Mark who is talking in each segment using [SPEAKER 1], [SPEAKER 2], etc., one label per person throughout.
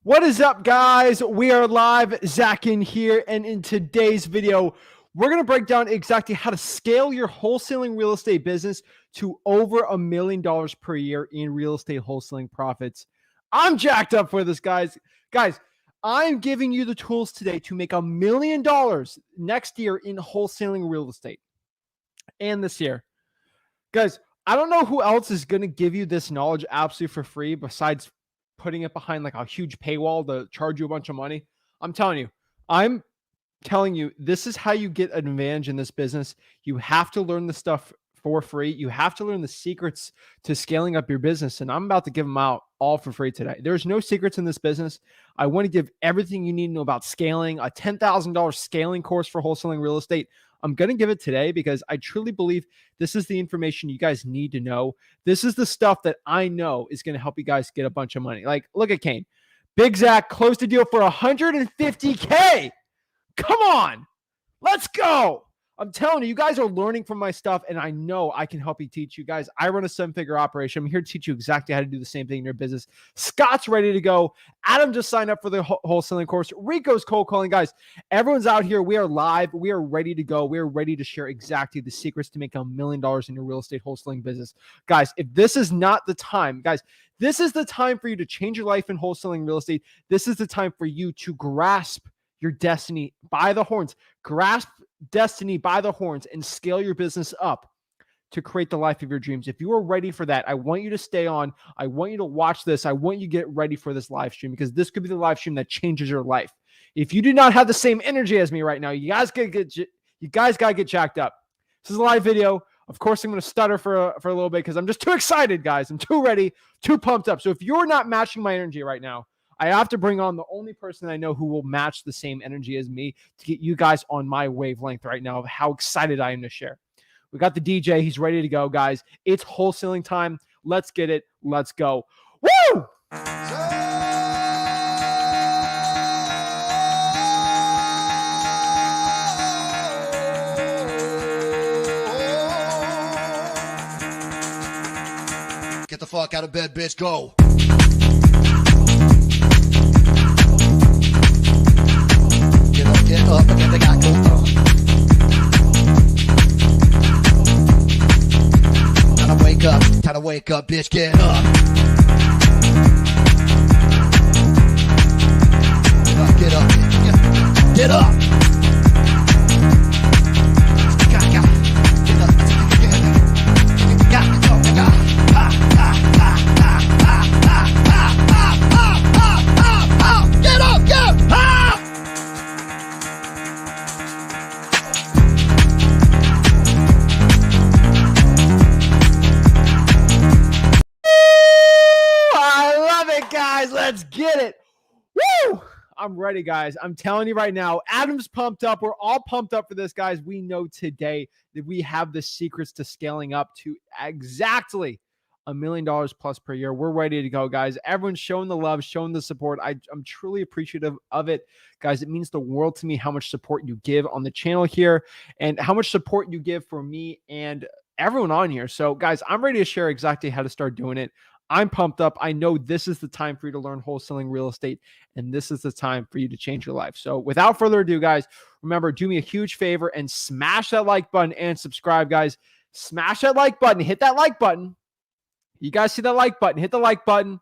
[SPEAKER 1] What is up, guys? We are live. Zach Ginn here, and in today's video, we're going to break down exactly how to scale your wholesaling real estate business to over $1 million per year in real estate wholesaling profits. I'm jacked up for this, guys. Guys, I'm giving you the tools today to make $1 million next year in wholesaling real estate and this year. Guys, I don't know who else is going to give you this knowledge absolutely for free besides putting it behind like a huge paywall to charge you a bunch of money. I'm telling you, this is how you get an advantage in this business. You have to learn the stuff for free. You have to learn the secrets to scaling up your business. And I'm about to give them out all for free today. There's no secrets in this business. I want to give everything you need to know about scaling, a $10,000 scaling course for wholesaling real estate. I'm going to give it today because I truly believe this is the information you guys need to know. This is the stuff that I know is going to help you guys get a bunch of money. Like, look at Kane. Big Zach closed a deal for $150K. Come on. Let's go. I'm telling you, you guys are learning from my stuff, and I know I can help you teach you guys. I run a seven-figure operation. I'm here to teach you exactly how to do the same thing in your business. Scott's ready to go. Adam just signed up for the wholesaling course. Rico's cold calling. Guys, everyone's out here. We are live. We are ready to go. We are ready to share exactly the secrets to make $1 million in your real estate wholesaling business. Guys, if this is not the time, guys, this is the time for you to change your life in wholesaling real estate. This is the time for you to grasp your destiny by the horns. Grasp destiny by the horns and scale your business up to create the life of your dreams. If you are ready for that, I want you to stay on. I want you to watch this. I want you to get ready for this live stream because this could be the live stream that changes your life. If you do not have the same energy as me right now, you guys got to get jacked up. This is a live video. Of course, I'm going to stutter for a little bit because I'm just too excited, guys. I'm too ready, too pumped up. So if you're not matching my energy right now, I have to bring on the only person I know who will match the same energy as me to get you guys on my wavelength right now of how excited I am to share. We got the DJ. He's ready to go, guys. It's wholesaling time. Let's get it. Let's go. Woo!
[SPEAKER 2] Get the fuck out of bed, bitch. Go. Get up and get the guy go on. Time to wake up, bitch, get up. Get up, get up.
[SPEAKER 1] Let's get it. Woo! I'm ready, guys. I'm telling you right now, Adam's pumped up. We're all pumped up for this, guys. We know today that we have the secrets to scaling up to exactly $1 million plus per year. We're ready to go, guys. Everyone's showing the love, showing the support. I'm truly appreciative of it, guys. It means the world to me how much support you give on the channel here and how much support you give for me and everyone on here. So, guys, I'm ready to share exactly how to start doing it. I'm pumped up. I know this is the time for you to learn wholesaling real estate, and this is the time for you to change your life. So without further ado, guys, remember, do me a huge favor and smash that like button and subscribe, guys. Smash that like button. Hit that like button. You guys see that like button? Hit the like button.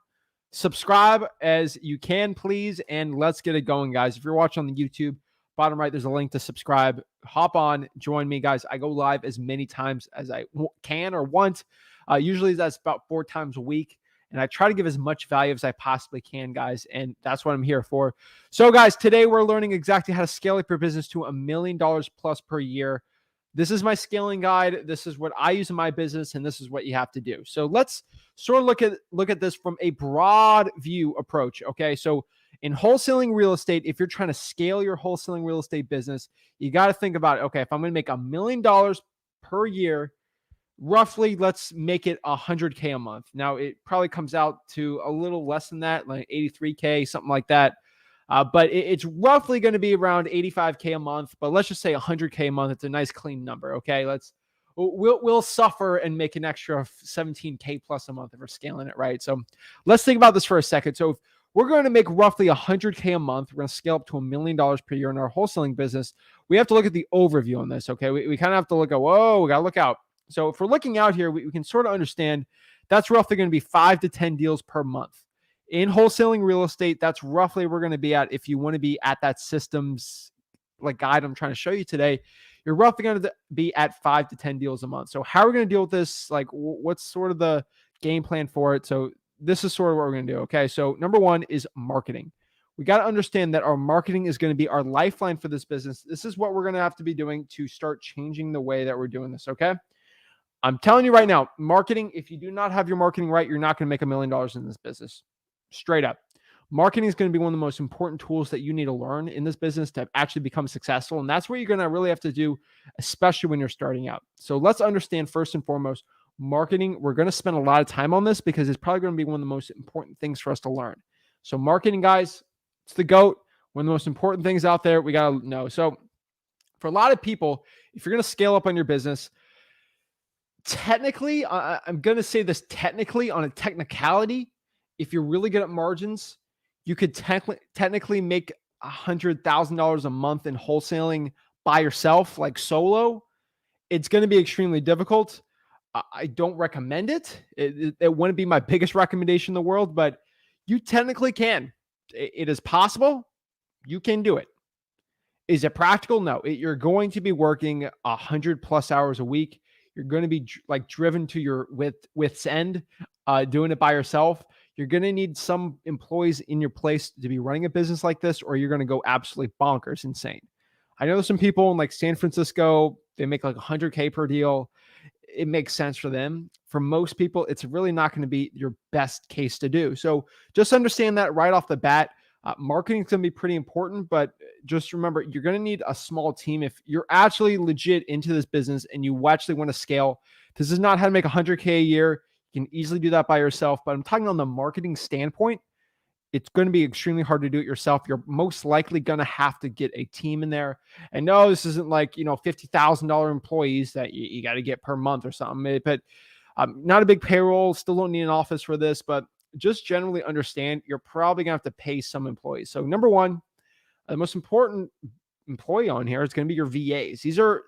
[SPEAKER 1] Subscribe as you can, please, and let's get it going, guys. If you're watching on the YouTube, bottom right, there's a link to subscribe. Hop on. Join me, guys. I go live as many times as I can or want. Usually that's about 4 times a week. And I try to give as much value as I possibly can, guys. And that's what I'm here for. So, guys, today we're learning exactly how to scale up your business to $1 million plus per year. This is my scaling guide. This is what I use in my business, and this is what you have to do. So let's sort of look at this from a broad view approach. Okay. So in wholesaling real estate, if you're trying to scale your wholesaling real estate business, you got to think about, okay, if I'm going to make $1 million per year, roughly, let's make it $100K a month. Now, it probably comes out to a little less than that, like $83K, something like that. But it's roughly going to be around $85K a month. But let's just say $100K a month. It's a nice, clean number. Okay, we'll suffer and make an extra $17K plus a month if we're scaling it right. So let's think about this for a second. So if we're going to make roughly 100K a month. We're going to scale up to $1 million per year in our wholesaling business. We have to look at the overview on this. Okay. We kind of have to look at, whoa, we got to look out. So if we're looking out here, we can sort of understand that's roughly going to be 5 to 10 deals per month. In wholesaling real estate, that's roughly we're going to be at, if you want to be at that systems like guide I'm trying to show you today, you're roughly going to be at 5 to 10 deals a month. So how are we going to deal with this? Like what's sort of the game plan for it? So this is sort of what we're going to do. Okay. So number one is marketing. We got to understand that our marketing is going to be our lifeline for this business. This is what we're going to have to be doing to start changing the way that we're doing this. Okay. I'm telling you right now, marketing, if you do not have your marketing right, you're not going to make $1 million in this business. Straight up. Marketing is going to be one of the most important tools that you need to learn in this business to actually become successful. And that's what you're going to really have to do, especially when you're starting out. So let's understand first and foremost, marketing. We're going to spend a lot of time on this because it's probably going to be one of the most important things for us to learn. So marketing, guys, it's the GOAT. One of the most important things out there we got to know. So for a lot of people, if you're going to scale up on your business, technically, I'm going to say this technically on a technicality, if you're really good at margins, you could technically make $100,000 a month in wholesaling by yourself, like solo. It's going to be extremely difficult. I don't recommend it. It wouldn't be my biggest recommendation in the world, but you technically can. It is possible. You can do it. Is it practical? No. You're going to be working 100+ hours a week. You're going to be like driven to your wit's end, doing it by yourself. You're going to need some employees in your place to be running a business like this, or you're going to go absolutely bonkers insane. I know some people in like San Francisco, they make like 100K per deal. It makes sense for them. For most people, it's really not going to be your best case to do. So just understand that right off the bat. Marketing is going to be pretty important, but just remember, you're going to need a small team. If you're actually legit into this business and you actually want to scale, this is not how to make 100K a year. You can easily do that by yourself, but I'm talking on the marketing standpoint. It's going to be extremely hard to do it yourself. You're most likely going to have to get a team in there. And no, this isn't like, $50,000 employees that you got to get per month or something, but not a big payroll, still don't need an office for this, but just generally understand you're probably going to have to pay some employees. So number one, the most important employee on here is going to be your VAs.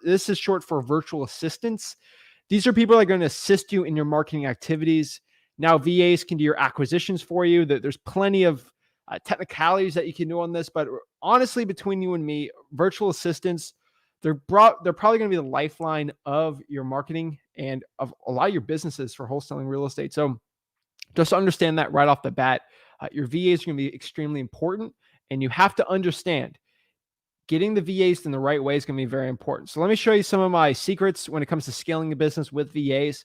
[SPEAKER 1] This is short for virtual assistants. These are people that are going to assist you in your marketing activities. Now, VAs can do your acquisitions for you. There's plenty of technicalities that you can do on this, but honestly, between you and me, virtual assistants, they're probably going to be the lifeline of your marketing and of a lot of your businesses for wholesaling real estate. So just understand that right off the bat. Your VAs are going to be extremely important, and you have to understand getting the VAs in the right way is going to be very important. So let me show you some of my secrets when it comes to scaling a business with VAs.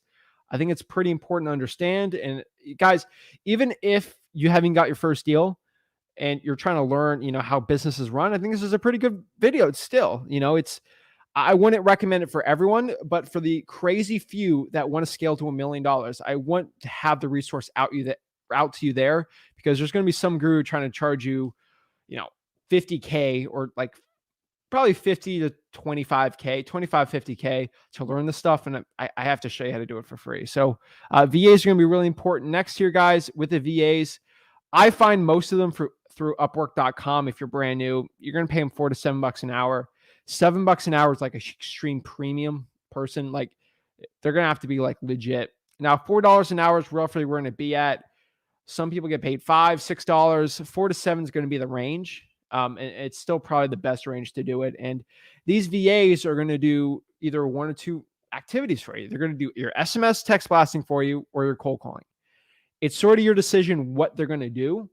[SPEAKER 1] I think it's pretty important to understand. And guys, even if you haven't got your first deal and you're trying to learn, how businesses run, I think this is a pretty good video. It's still, I wouldn't recommend it for everyone, but for the crazy few that want to scale to $1 million, I want to have the resource out to you there, because there's going to be some guru trying to charge you, 50K or like probably 50 to 25K, 50K to learn this stuff. And I have to show you how to do it for free. So VAs are going to be really important. Next here, guys, with the VAs, I find most of them through Upwork.com. If you're brand new, you're going to pay them $4 to $7 an hour. $7 an hour is like an extreme premium person. Like they're going to have to be like legit. Now, $4 an hour is roughly we're going to be at. Some people get paid $5, $6, $4 to $7 is going to be the range. And it's still probably the best range to do it. And these VAs are going to do either one or two activities for you. They're going to do your SMS text blasting for you or your cold calling. It's sort of your decision what they're going to do.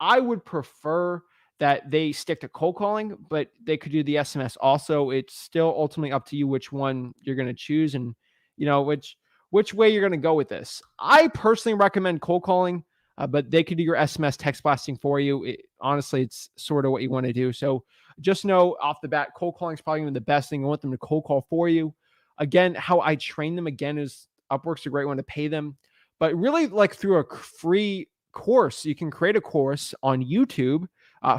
[SPEAKER 1] I would prefer that they stick to cold calling, but they could do the SMS also. It's still ultimately up to you which one you're going to choose and, which way you're going to go with this. I personally recommend cold calling, but they could do your SMS text blasting for you. Honestly, it's sort of what you want to do. So just know off the bat, cold calling is probably the best thing. I want them to cold call for you. Again, how I train them again is Upwork's a great one to pay them, but really like through a free course. You can create a course on YouTube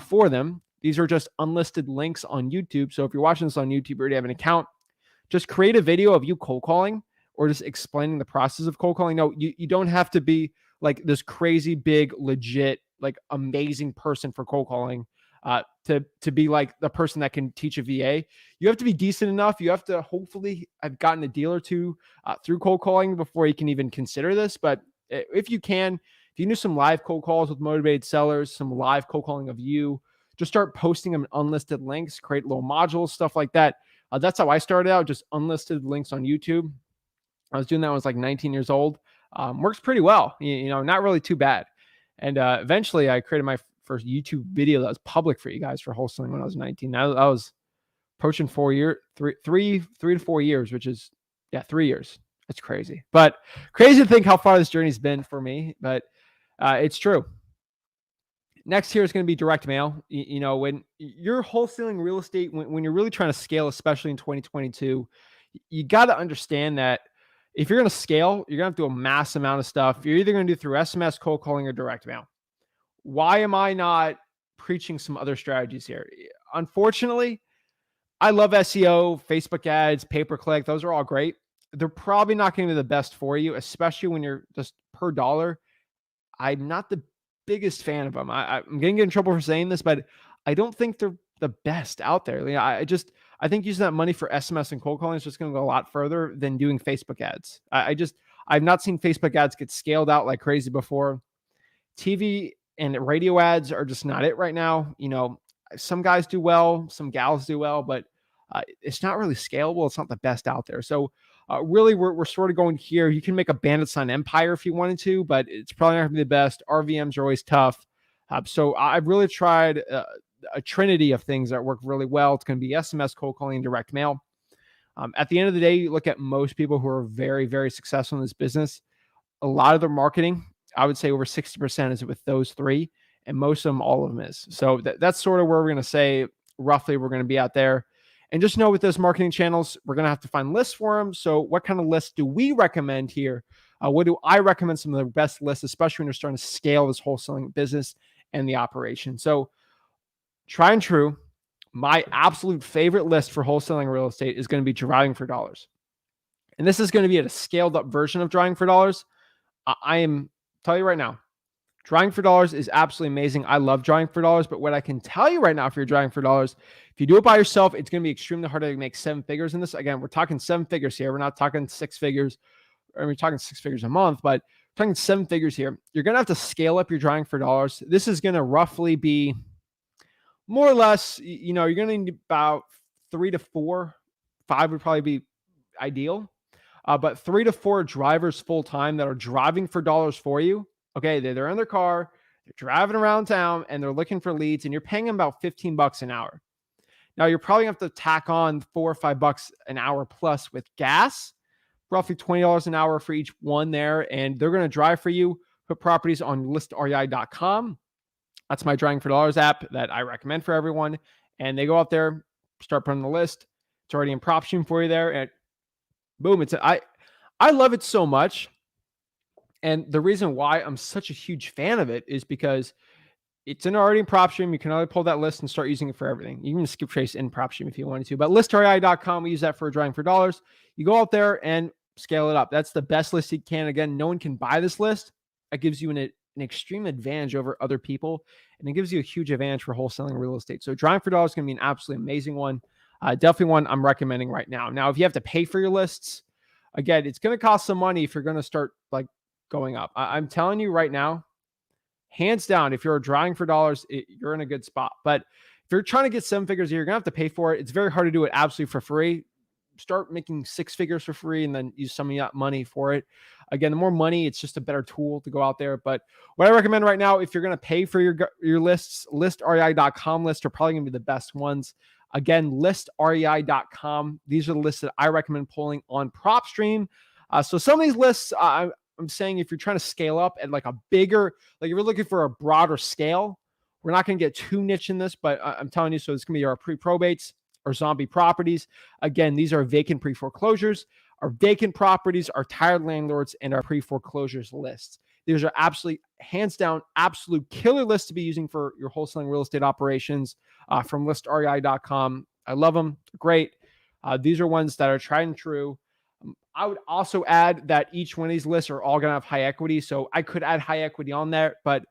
[SPEAKER 1] for them. These are just unlisted links on YouTube. So if you're watching this on YouTube, you already have an account, just create a video of you cold calling or just explaining the process of cold calling. No, you don't have to be like this crazy big legit like amazing person for cold calling to be like the person that can teach a VA. You have to be decent enough. You have to hopefully have gotten a deal or two through cold calling before you can even consider this. But if you can, if you do some live cold calls with motivated sellers, some live cold calling of you, just start posting them in unlisted links, create little modules, stuff like that. That's how I started out, just unlisted links on YouTube. I was doing that when I was like 19 years old. Works pretty well, not really too bad. And eventually I created my first YouTube video that was public for you guys for wholesaling when I was 19. I was approaching 3 to 4 years, which is 3 years. That's crazy, but crazy to think how far this journey's been for me, but it's true. Next here is going to be direct mail. When you're wholesaling real estate, when you're really trying to scale, especially in 2022, you got to understand that if you're going to scale, you're going to have to do a mass amount of stuff. You're either going to do through SMS, cold calling, or direct mail. Why am I not preaching some other strategies here? Unfortunately, I love SEO, Facebook ads, pay-per-click. Those are all great. They're probably not going to be the best for you, especially when you're just per dollar. I'm not the biggest fan of them. I'm going to get in trouble for saying this, but I don't think they're the best out there. I think using that money for SMS and cold calling is just going to go a lot further than doing Facebook ads. I've not seen Facebook ads get scaled out like crazy before. TV and radio ads are just not it right now. Some guys do well, some gals do well, but it's not really scalable. It's not the best out there. So really, we're sort of going here. You can make a bandit sign empire if you wanted to, but it's probably not going to be the best. RVMs are always tough. So I've really tried a trinity of things that work really well. It's going to be SMS, cold calling, and direct mail. At the end of the day, you look at most people who are very, very successful in this business. A lot of their marketing, I would say over 60% is with those three, and most of them, all of them is. So that's sort of where we're going to say roughly we're going to be out there. And just know with those marketing channels, we're going to have to find lists for them. So what kind of lists do we recommend here? What do I recommend some of the best lists, especially when you're starting to scale this wholesaling business and the operation? So try and true, my absolute favorite list for wholesaling real estate is going to be driving for dollars. And this is going to be a scaled up version of driving for dollars. I am tell you right now, drawing for dollars is absolutely amazing. I love drawing for dollars, but what I can tell you right now, if you're drawing for dollars, if you do it by yourself, it's going to be extremely hard to make 7 figures in this. Again, we're talking 7 figures here. We're not talking 6 figures. We're talking 6 figures a month, but we're talking 7 figures here. You're going to have to scale up your drawing for dollars. This is going to roughly be more or less, you're going to need about 3 to 4. 5 would probably be ideal. But 3 to 4 drivers full time that are driving for dollars for you. Okay, they're in their car, they're driving around town, and they're looking for leads, and you're paying them about $15 an hour. Now, you're probably going to have to tack on $4 or $5 an hour plus with gas, roughly $20 an hour for each one there, and they're going to drive for you, put properties on listrei.com. That's my Driving for Dollars app that I recommend for everyone, and they go out there, start putting the list. It's already in PropStream for you there, and boom, I love it so much. And the reason why I'm such a huge fan of it is because it's already in PropStream. You can already pull that list and start using it for everything. You can skip trace in PropStream if you wanted to, but listrei.com, we use that for driving for dollars. You go out there and scale it up. That's the best list you can. Again, no one can buy this list. That gives you an extreme advantage over other people, and it gives you a huge advantage for wholesaling real estate. So driving for dollars is going to be an absolutely amazing one. Definitely one I'm recommending right now. Now, if you have to pay for your lists, again, it's going to cost some money if you're going to start like going up. I'm telling you right now, hands down, if you're driving for dollars, you're in a good spot. But if you're trying to get 7 figures a year, you're going to have to pay for it. It's very hard to do it absolutely for free. Start making 6 figures for free and then use some of that money for it. Again, the more money, it's just a better tool to go out there. But what I recommend right now, if you're going to pay for your lists, listrei.com lists are probably going to be the best ones. Again, listrei.com. These are the lists that I recommend pulling on PropStream. So some of these lists, I'm saying if you're trying to scale up at like a bigger, like if you're looking for a broader scale, we're not going to get too niche in this, but I'm telling you, so it's going to be our pre-probates or zombie properties. Again, these are vacant pre-foreclosures. Our vacant properties, our tired landlords, and our pre-foreclosures lists. These are absolutely, hands down, absolute killer lists to be using for your wholesaling real estate operations from listrei.com. I love them. They're great. These are ones that are tried and true. I would also add that each one of these lists are all going to have high equity. So I could add high equity on there, but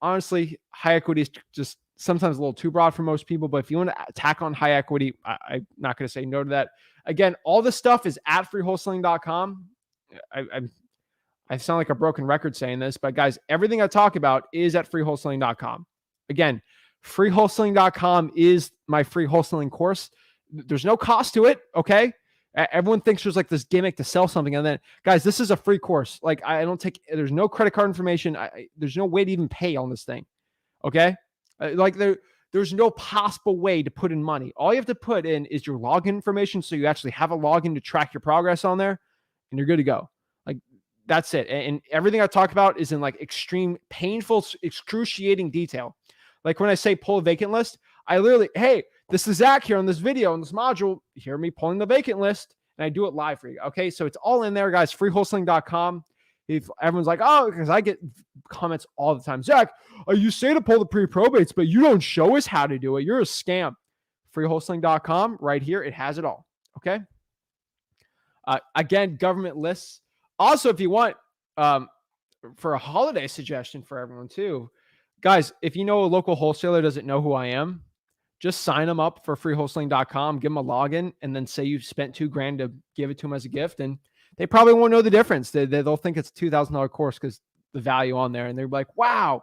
[SPEAKER 1] honestly, high equity is just sometimes a little too broad for most people. But if you want to tack on high equity, I'm not going to say no to that. Again, all this stuff is at freewholesaling.com. I sound like a broken record saying this, but guys, everything I talk about is at freewholesaling.com. Again, freewholesaling.com is my free wholesaling course. There's no cost to it. Okay. Everyone thinks there's like this gimmick to sell something. And then guys, this is a free course. Like I don't take, there's no credit card information. There's no way to even pay on this thing. Okay. There's no possible way to put in money. All you have to put in is your login information. So you actually have a login to track your progress on there and you're good to go. Like that's it. And everything I talk about is in like extreme, painful, excruciating detail. Like when I say pull a vacant list, I literally, hey, this is Zach here on this video, on this module. You hear me pulling the vacant list and I do it live for you. Okay. So it's all in there, guys. Freewholesaling.com. If everyone's like, oh, because I get comments all the time. Zach, you say to pull the pre-probates, but you don't show us how to do it. You're a scam. Freewholesaling.com right here. It has it all. Okay. Again, government lists. Also, if you want, for a holiday suggestion for everyone too, guys, if you know a local wholesaler doesn't know who I am, just sign them up for freewholesaling.com, give them a login, and then say you've spent $2,000 to give it to them as a gift. And they probably won't know the difference. They'll think it's a $2,000 course because the value on there. And they're like, wow,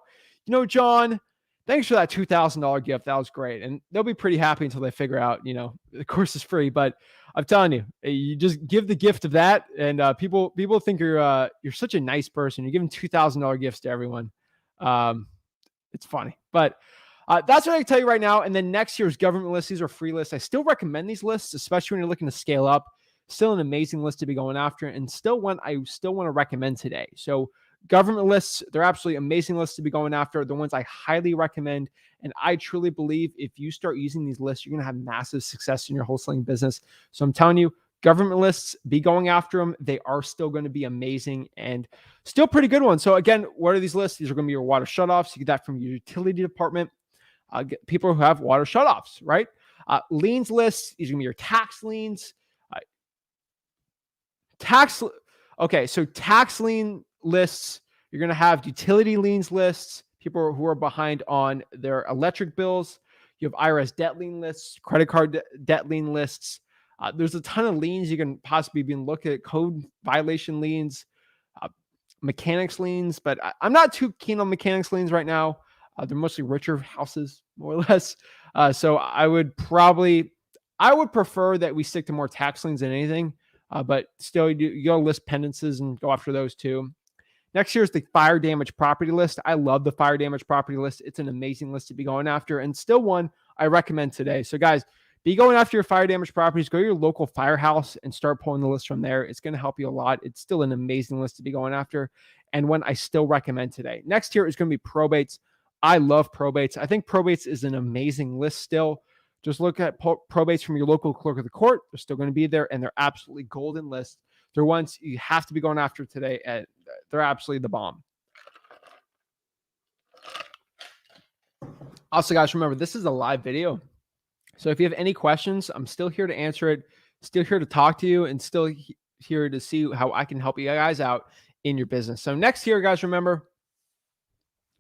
[SPEAKER 1] John, thanks for that $2,000 gift. That was great. And they'll be pretty happy until they figure out, the course is free. But I'm telling you, you just give the gift of that. And people think you're such a nice person. You're giving $2,000 gifts to everyone. It's funny, but that's what I can tell you right now. And then next year's government lists, these are free lists. I still recommend these lists, especially when you're looking to scale up. Still an amazing list to be going after, and still one I still want to recommend today. So government lists, they're absolutely amazing lists to be going after. The ones I highly recommend. And I truly believe if you start using these lists, you're going to have massive success in your wholesaling business. So I'm telling you, government lists, be going after them. They are still going to be amazing and still pretty good ones. So again, what are these lists? These are going to be your water shutoffs. You get that from your utility department. People who have water shutoffs, right? Liens lists. These are going to be your tax liens. So tax lien lists, you're going to have utility liens lists, people who are behind on their electric bills. You have IRS debt lien lists, credit card debt lien lists. There's a ton of liens you can possibly be looking at, code violation liens, mechanics liens, but I'm not too keen on mechanics liens right now. They're mostly richer houses, more or less. So I would prefer that we stick to more tax liens than anything. But still, you go list penances and go after those too. Next year is the fire damage property list. I love the fire damage property list. It's an amazing list to be going after, and still one I recommend today. So guys, be going after your fire damage properties. Go to your local firehouse and start pulling the list from there. It's going to help you a lot. It's still an amazing list to be going after, and one I still recommend today. Next year is going to be probates. I love probates. I think probates is an amazing list still. Just look at probates from your local clerk of the court. They're still going to be there, and they're absolutely golden lists. They're ones you have to be going after today. And they're absolutely the bomb. Also, guys, remember, this is a live video. So if you have any questions, I'm still here to answer it, still here to talk to you, and still here to see how I can help you guys out in your business. So next year, guys, remember,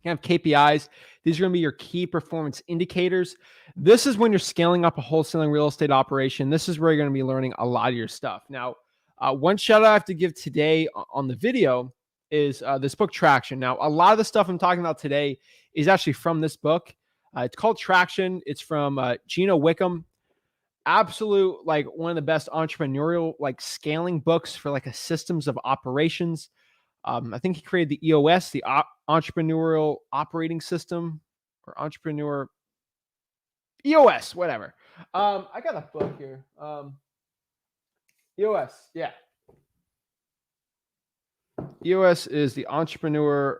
[SPEAKER 1] you have KPIs. These are going to be your key performance indicators. This is when you're scaling up a wholesaling real estate operation. This is where you're going to be learning a lot of your stuff. Now, one shout out I have to give today on the video is this book, Traction. Now, a lot of the stuff I'm talking about today is actually from this book. It's called Traction. It's from Gino Wickham. Absolute, like one of the best entrepreneurial, like scaling books for like a systems of operations. I think he created the EOS, the Entrepreneurial Operating System, or Entrepreneur EOS, whatever. I got a book here. EOS, yeah. EOS is the Entrepreneurial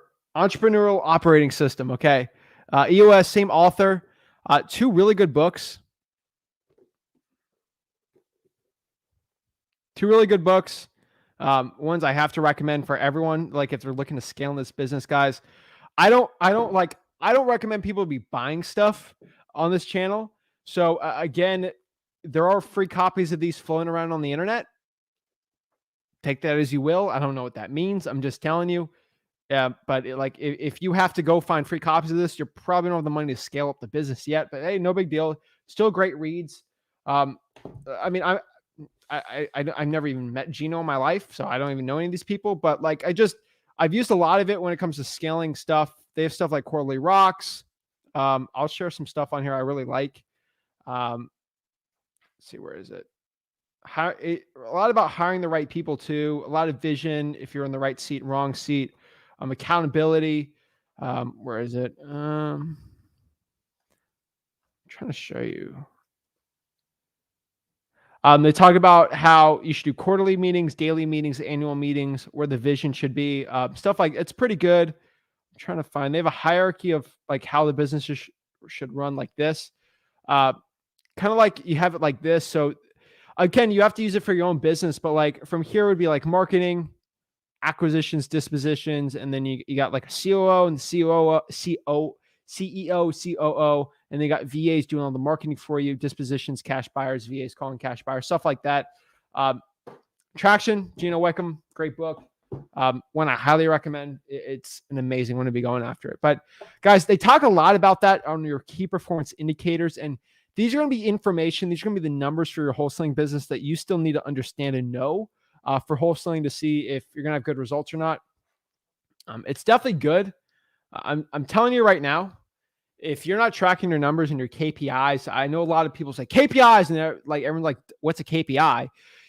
[SPEAKER 1] Operating System. Okay. EOS, same author. Two really good books. Ones I have to recommend for everyone. Like if they're looking to scale in this business, guys, I don't recommend people be buying stuff on this channel. So again, there are free copies of these floating around on the internet. Take that as you will. I don't know what that means. I'm just telling you, Yeah, but like if you have to go find free copies of this, you're probably don't have the money to scale up the business yet. But hey, no big deal. Still great reads. Um, I mean, I've never even met Gino in my life, so I don't even know any of these people. But like, I've used a lot of it when it comes to scaling stuff. They have stuff like quarterly rocks. I'll share some stuff on here I really like. Let's see, where is it? A lot about hiring the right people too. A lot of vision if you're in the right seat, wrong seat. Accountability. Where is it? I'm trying to show you. They talk about how you should do quarterly meetings, daily meetings, annual meetings, where the vision should be. Stuff like it's pretty good. I'm trying to find. They have a hierarchy of like how the business should run like this. Uh, Kind of like you have it like this. So again, you have to use it for your own business, but like from here would be like marketing, acquisitions, dispositions, and then you got like a COO and CEO, COO, and they got VAs doing all the marketing for you, dispositions, cash buyers, VAs calling cash buyers, stuff like that. Um, Traction, Gino Wickham, great book. One I highly recommend. It's an amazing one to be going after it. But guys, they talk a lot about that on your key performance indicators, and these are going to be information. These are going to be the numbers for your wholesaling business that you still need to understand and know for wholesaling to see if you're going to have good results or not. It's definitely good. I'm telling you right now, if you're not tracking your numbers and your KPIs, I know a lot of people say KPIs and they're like, everyone's like, what's a KPI?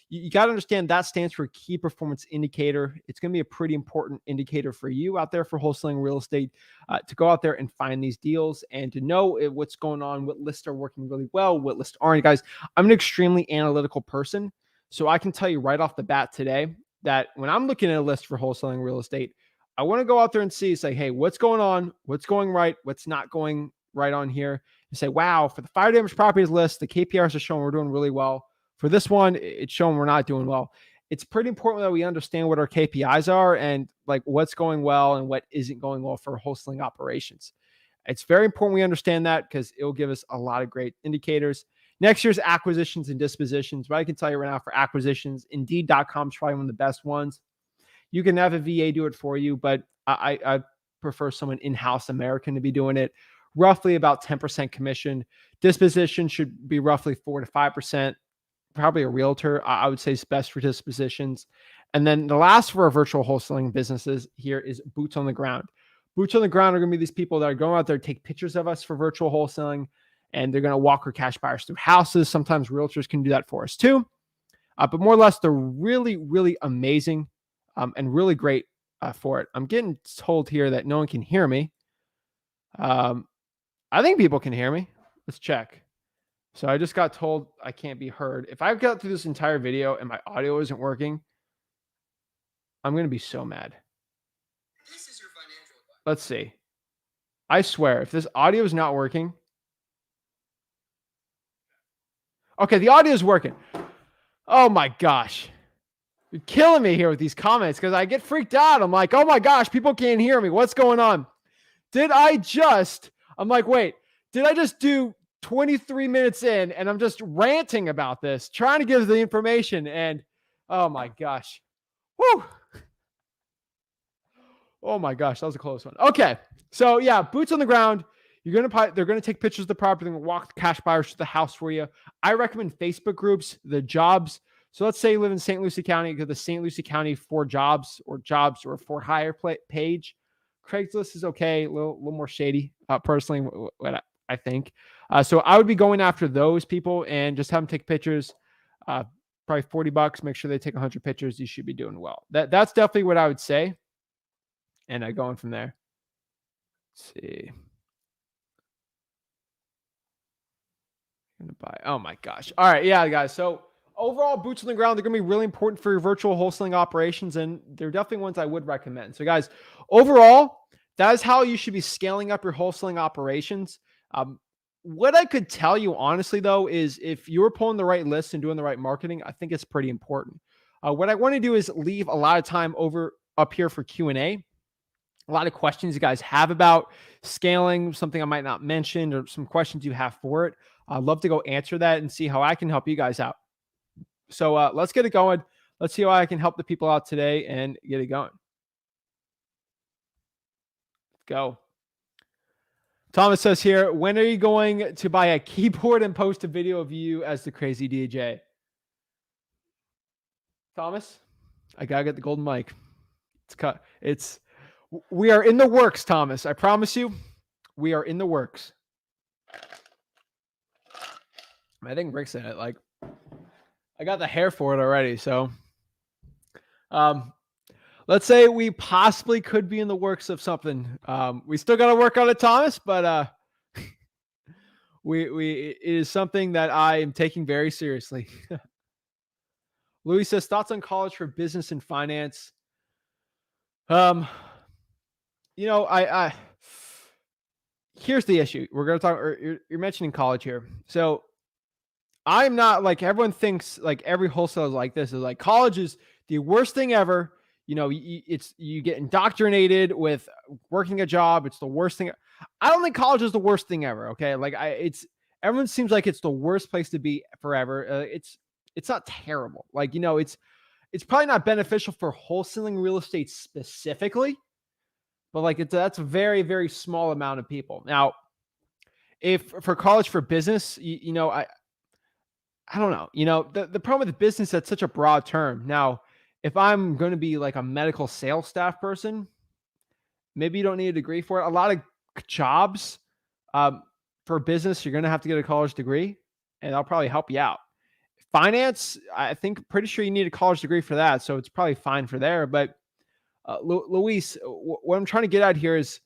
[SPEAKER 1] You got to understand that stands for key performance indicator. It's going to be a pretty important indicator for you out there for wholesaling real estate to go out there and find these deals and to know what's going on, what lists are working really well, what lists aren't. Guys, I'm an extremely analytical person. So I can tell you right off the bat today that when I'm looking at a list for wholesaling real estate, I want to go out there and say, hey, what's going on? What's going right? What's not going right on here? And say, wow, for the fire damage properties list, the KPIs are showing we're doing really well. For this one, it's showing we're not doing well. It's pretty important that we understand what our KPIs are and like what's going well and what isn't going well for wholesaling operations. It's very important we understand that because it will give us a lot of great indicators. Next year's acquisitions and dispositions. But I can tell you right now for acquisitions, Indeed.com is probably one of the best ones. You can have a VA do it for you, but I prefer someone in-house American to be doing it. Roughly about 10% commission. Disposition should be roughly 4 to 5%. Probably a realtor, I would say, is best for dispositions. And then the last for our virtual wholesaling businesses here is boots on the ground. Boots on the ground are going to be these people that are going out there to take pictures of us for virtual wholesaling, and they're going to walk our cash buyers through houses. Sometimes realtors can do that for us too. But more or less, they're really, really amazing and really great for it. I'm getting told here that no one can hear me. I think people can hear me. Let's check. So I just got told I can't be heard. If I've got through this entire video and my audio isn't working, I'm going to be so mad. This is your financial advice. Let's see. I swear, if this audio is not working. Okay, the audio is working. Oh my gosh. You're killing me here with these comments because I get freaked out. I'm like, oh my gosh, people can't hear me. What's going on? I'm like, wait, did I just do 23 minutes in and I'm just ranting about this, trying to give the information, and oh my gosh. Whoo. Oh my gosh, that was a close one. Okay. So yeah, boots on the ground. They're going to take pictures of the property and walk the cash buyers to the house for you. I recommend Facebook groups, the jobs. So let's say you live in St. Lucie County, go to the St. Lucie County for jobs or for hire page. Craigslist is okay, a little more shady, personally, what I think. So I would be going after those people and just have them take pictures. Probably $40. Make sure they take 100 pictures. You should be doing well. That's definitely what I would say. And going from there. Let's see. Oh my gosh. All right. Yeah, guys. So overall, boots on the ground, they're going to be really important for your virtual wholesaling operations. And they're definitely ones I would recommend. So guys, overall, that is how you should be scaling up your wholesaling operations. What I could tell you honestly, though, is if you're pulling the right lists and doing the right marketing, I think it's pretty important. What I want to do is leave a lot of time up here for Q&A. A lot of questions you guys have about scaling, something I might not mention, or some questions you have for it. I'd love to go answer that and see how I can help you guys out. So let's get it going. Let's see how I can help the people out today and get it going. Go. Thomas says here, when are you going to buy a keyboard and post a video of you as the crazy DJ? Thomas, I gotta get the golden mic. We are in the works, Thomas. I promise you, we are in the works. I think Rick's in it. Like, I got the hair for it already. So, let's say we possibly could be in the works of something. We still got to work on it, Thomas, but it is something that I am taking very seriously. Louis says, thoughts on college for business and finance. I here's the issue. We're going to talk, or you're mentioning college here. So I'm not like everyone thinks like every wholesaler is like this is like college is the worst thing ever. You get indoctrinated with working a job. It's the worst thing. I don't think college is the worst thing ever. Okay. Like everyone seems like it's the worst place to be forever. It's not terrible. Like, it's probably not beneficial for wholesaling real estate specifically, but like that's a very, very small amount of people. Now, if for college for business, I don't know. The problem with business, that's such a broad term. Now, if I'm going to be like a medical sales staff person, maybe you don't need a degree for it. A lot of jobs for business, you're going to have to get a college degree, and that'll probably help you out. Finance, I think pretty sure you need a college degree for that. So it's probably fine for there. But Luis, what I'm trying to get at here is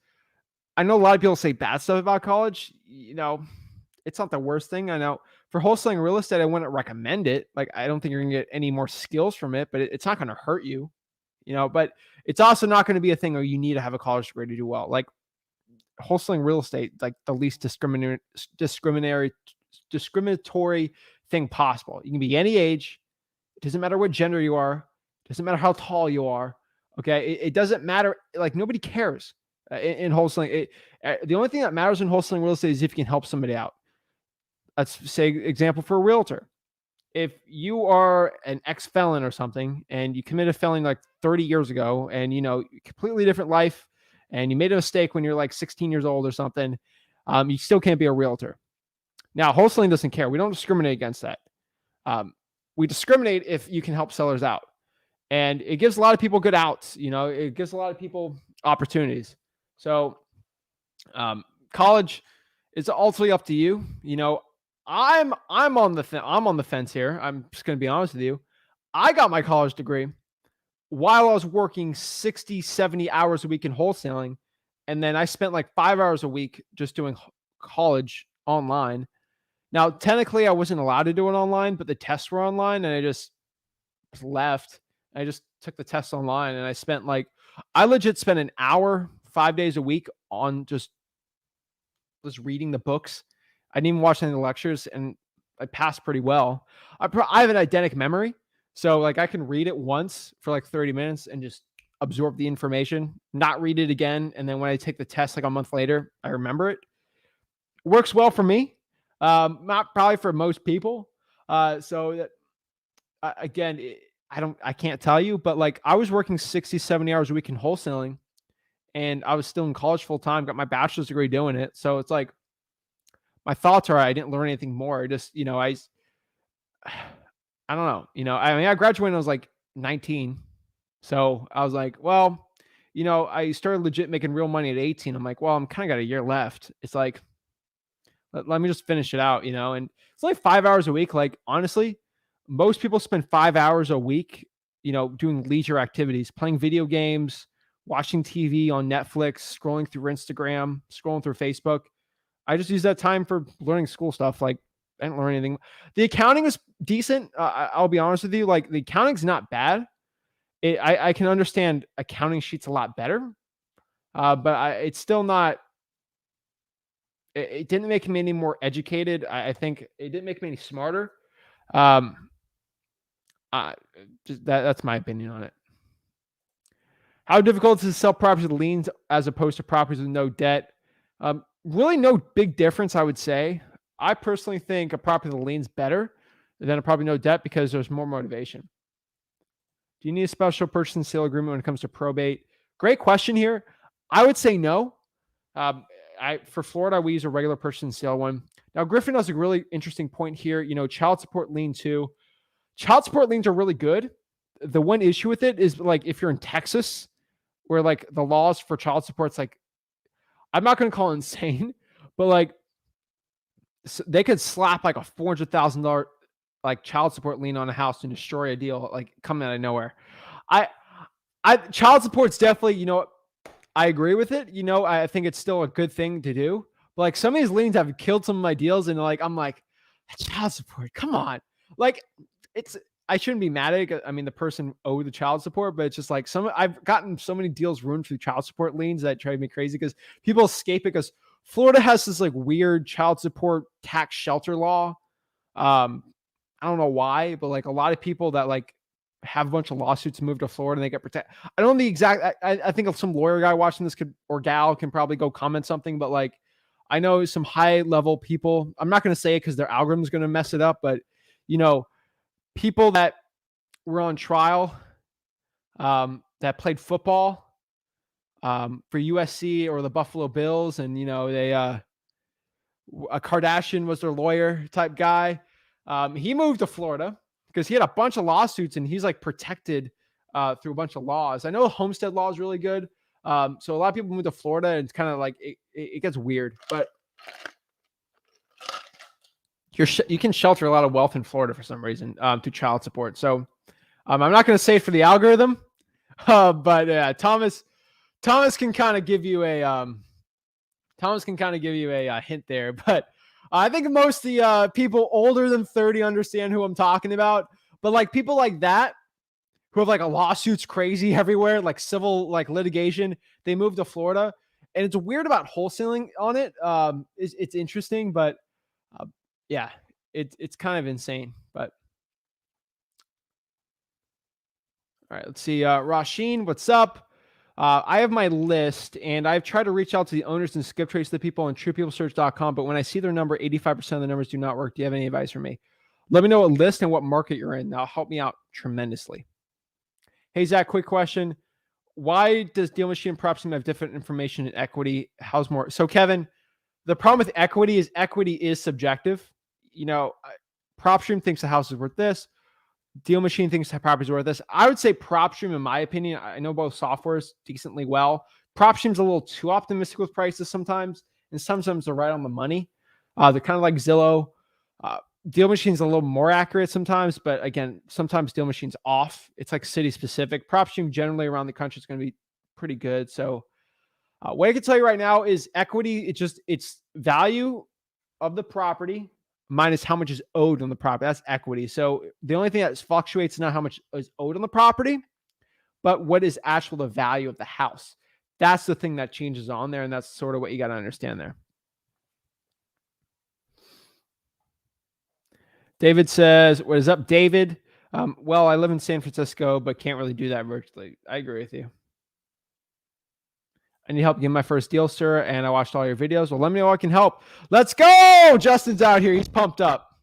[SPEAKER 1] I know a lot of people say bad stuff about college. It's not the worst thing. I know for wholesaling real estate, I wouldn't recommend it. Like, I don't think you're going to get any more skills from it, but it's not going to hurt you, but it's also not going to be a thing where you need to have a college degree to do well. Like wholesaling real estate, like the least discriminatory thing possible. You can be any age. It doesn't matter what gender you are. It doesn't matter how tall you are. Okay. It doesn't matter. Like nobody cares in wholesaling. The only thing that matters in wholesaling real estate is if you can help somebody out. Let's say example for a realtor. If you are an ex-felon or something and you commit a felony like 30 years ago and, completely different life and you made a mistake when you're like 16 years old or something, you still can't be a realtor. Now, wholesaling doesn't care. We don't discriminate against that. We discriminate if you can help sellers out. And it gives a lot of people good outs. It gives a lot of people opportunities. So college is ultimately up to you. I'm on the fence here. I'm just going to be honest with you. I got my college degree while I was working 60, 70 hours a week in wholesaling. And then I spent like 5 hours a week just doing college online. Now, technically I wasn't allowed to do it online, but the tests were online and I just left. I just took the test online and I legit spent an hour, 5 days a week on just reading the books. I didn't even watch any of the lectures and I passed pretty well. I have an eidetic memory. So like I can read it once for like 30 minutes and just absorb the information, not read it again. And then when I take the test like a month later, I remember it. Works well for me. Not probably for most people. So that, again, I can't tell you, but like I was working 60, 70 hours a week in wholesaling and I was still in college full time, got my bachelor's degree doing it. So it's like, my thoughts are I didn't learn anything more. I just, I don't know. I graduated when I was like 19. So I was like, well, I started legit making real money at 18. I'm like, well, I'm kind of got a year left. It's like, let me just finish it out, and it's like 5 hours a week. Like, honestly, most people spend 5 hours a week, doing leisure activities, playing video games, watching TV on Netflix, scrolling through Instagram, scrolling through Facebook. I just use that time for learning school stuff. Like, I didn't learn anything. The accounting is decent. I'll be honest with you. Like, the accounting's not bad. I can understand accounting sheets a lot better. But it's still not. It didn't make me any more educated. I think it didn't make me any smarter. That's my opinion on it. How difficult is it to sell properties with liens as opposed to properties with no debt? Really no big difference, I would say. I personally think a property with lien's better than a property no debt because there's more motivation. Do you need a special purchase and sale agreement when it comes to probate? Great question here. I would say no. For Florida, we use a regular person sale one. Now, Griffin has a really interesting point here. Child support lien too. Child support liens are really good. The one issue with it is like if you're in Texas, where like the laws for child support's like, I'm not going to call it insane, but like they could slap like a $400,000 like child support lien on a house and destroy a deal like coming out of nowhere. I child support's definitely, I agree with it. I think it's still a good thing to do. But like some of these liens have killed some of my deals, and like I'm like, child support, come on. Like I shouldn't be mad at it. I mean, the person owed the child support, but it's just like I've gotten so many deals ruined through child support liens that drive me crazy because people escape it because Florida has this like weird child support tax shelter law. I don't know why, but like a lot of people that like have a bunch of lawsuits move to Florida and they get protected. I don't know the exact, I think some lawyer guy watching this or gal can probably go comment something, but like, I know some high level people, I'm not going to say it because their algorithm is going to mess it up, but people that were on trial, that played football, for USC or the Buffalo Bills. And, they, a Kardashian was their lawyer type guy. He moved to Florida because he had a bunch of lawsuits and he's like protected through a bunch of laws. I know the homestead law is really good. So a lot of people move to Florida and it's kind of like, it gets weird, but you can shelter a lot of wealth in Florida for some reason through child support. So I'm not going to say it for the algorithm, but Thomas can kind of give you a hint there. But I think most of the people older than 30 understand who I'm talking about. But like people like that who have like a lawsuits crazy everywhere, like civil like litigation, they move to Florida. And it's weird about wholesaling on it. It's interesting, but yeah, it's kind of insane. But all right, let's see. Rasheen, what's up? I have my list, and I've tried to reach out to the owners and skip trace the people on truepeoplesearch.com, but when I see their number, 85% of the numbers do not work. Do you have any advice for me? Let me know what list and what market you're in. That'll help me out tremendously. Hey, Zach, quick question. Why does Deal Machine and PropStream have different information in equity? How's more? So, Kevin, the problem with equity is subjective. PropStream thinks the house is worth this. Deal Machine thinks the property is worth this. I would say PropStream, in my opinion, I know both softwares decently well. PropStream's a little too optimistic with prices sometimes, and sometimes they're right on the money. They're kind of like Zillow. Deal Machine's a little more accurate sometimes, but again, sometimes Deal Machine's off. It's like city specific. PropStream generally around the country is going to be pretty good. So what I can tell you right now is equity, it's value of the property minus how much is owed on the property. That's equity. So the only thing that fluctuates is not how much is owed on the property, but what is actual the value of the house. That's the thing that changes on there, and that's sort of what you got to understand there. David says, what is up, David? Well, I live in San Francisco, but can't really do that virtually. I agree with you. I need help getting my first deal, sir, and I watched all your videos. Well, let me know how I can help. Let's go! Justin's out here. He's pumped up.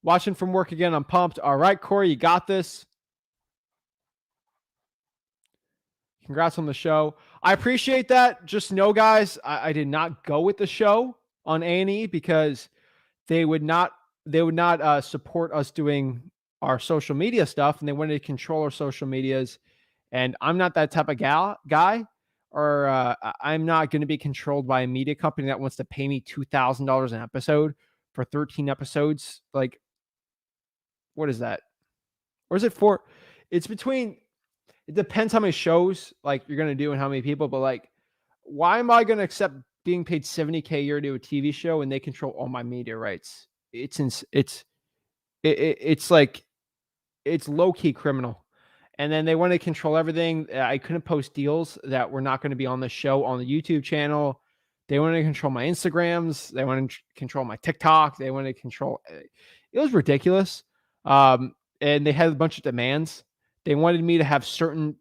[SPEAKER 1] Watching from work again. I'm pumped. All right, Corey, you got this. Congrats on the show. I appreciate that. Just know, guys, I did not go with the show on A&E because they would not support us doing our social media stuff, and they wanted to control our social medias. And I'm not that type of guy, or I'm not going to be controlled by a media company that wants to pay me $2,000 an episode for 13 episodes. Like, what is that? Or is it for? It's between. It depends how many shows like you're going to do and how many people. But like, why am I going to accept being paid $70K a year to do a TV show and they control all my media rights? It's like it's low key criminal. And then they want to control everything. I couldn't post deals that were not going to be on the show on the YouTube channel. They wanted to control my Instagrams. They wanted to control my TikTok. They wanted to control. It was ridiculous. And they had a bunch of demands. They wanted me to have certain.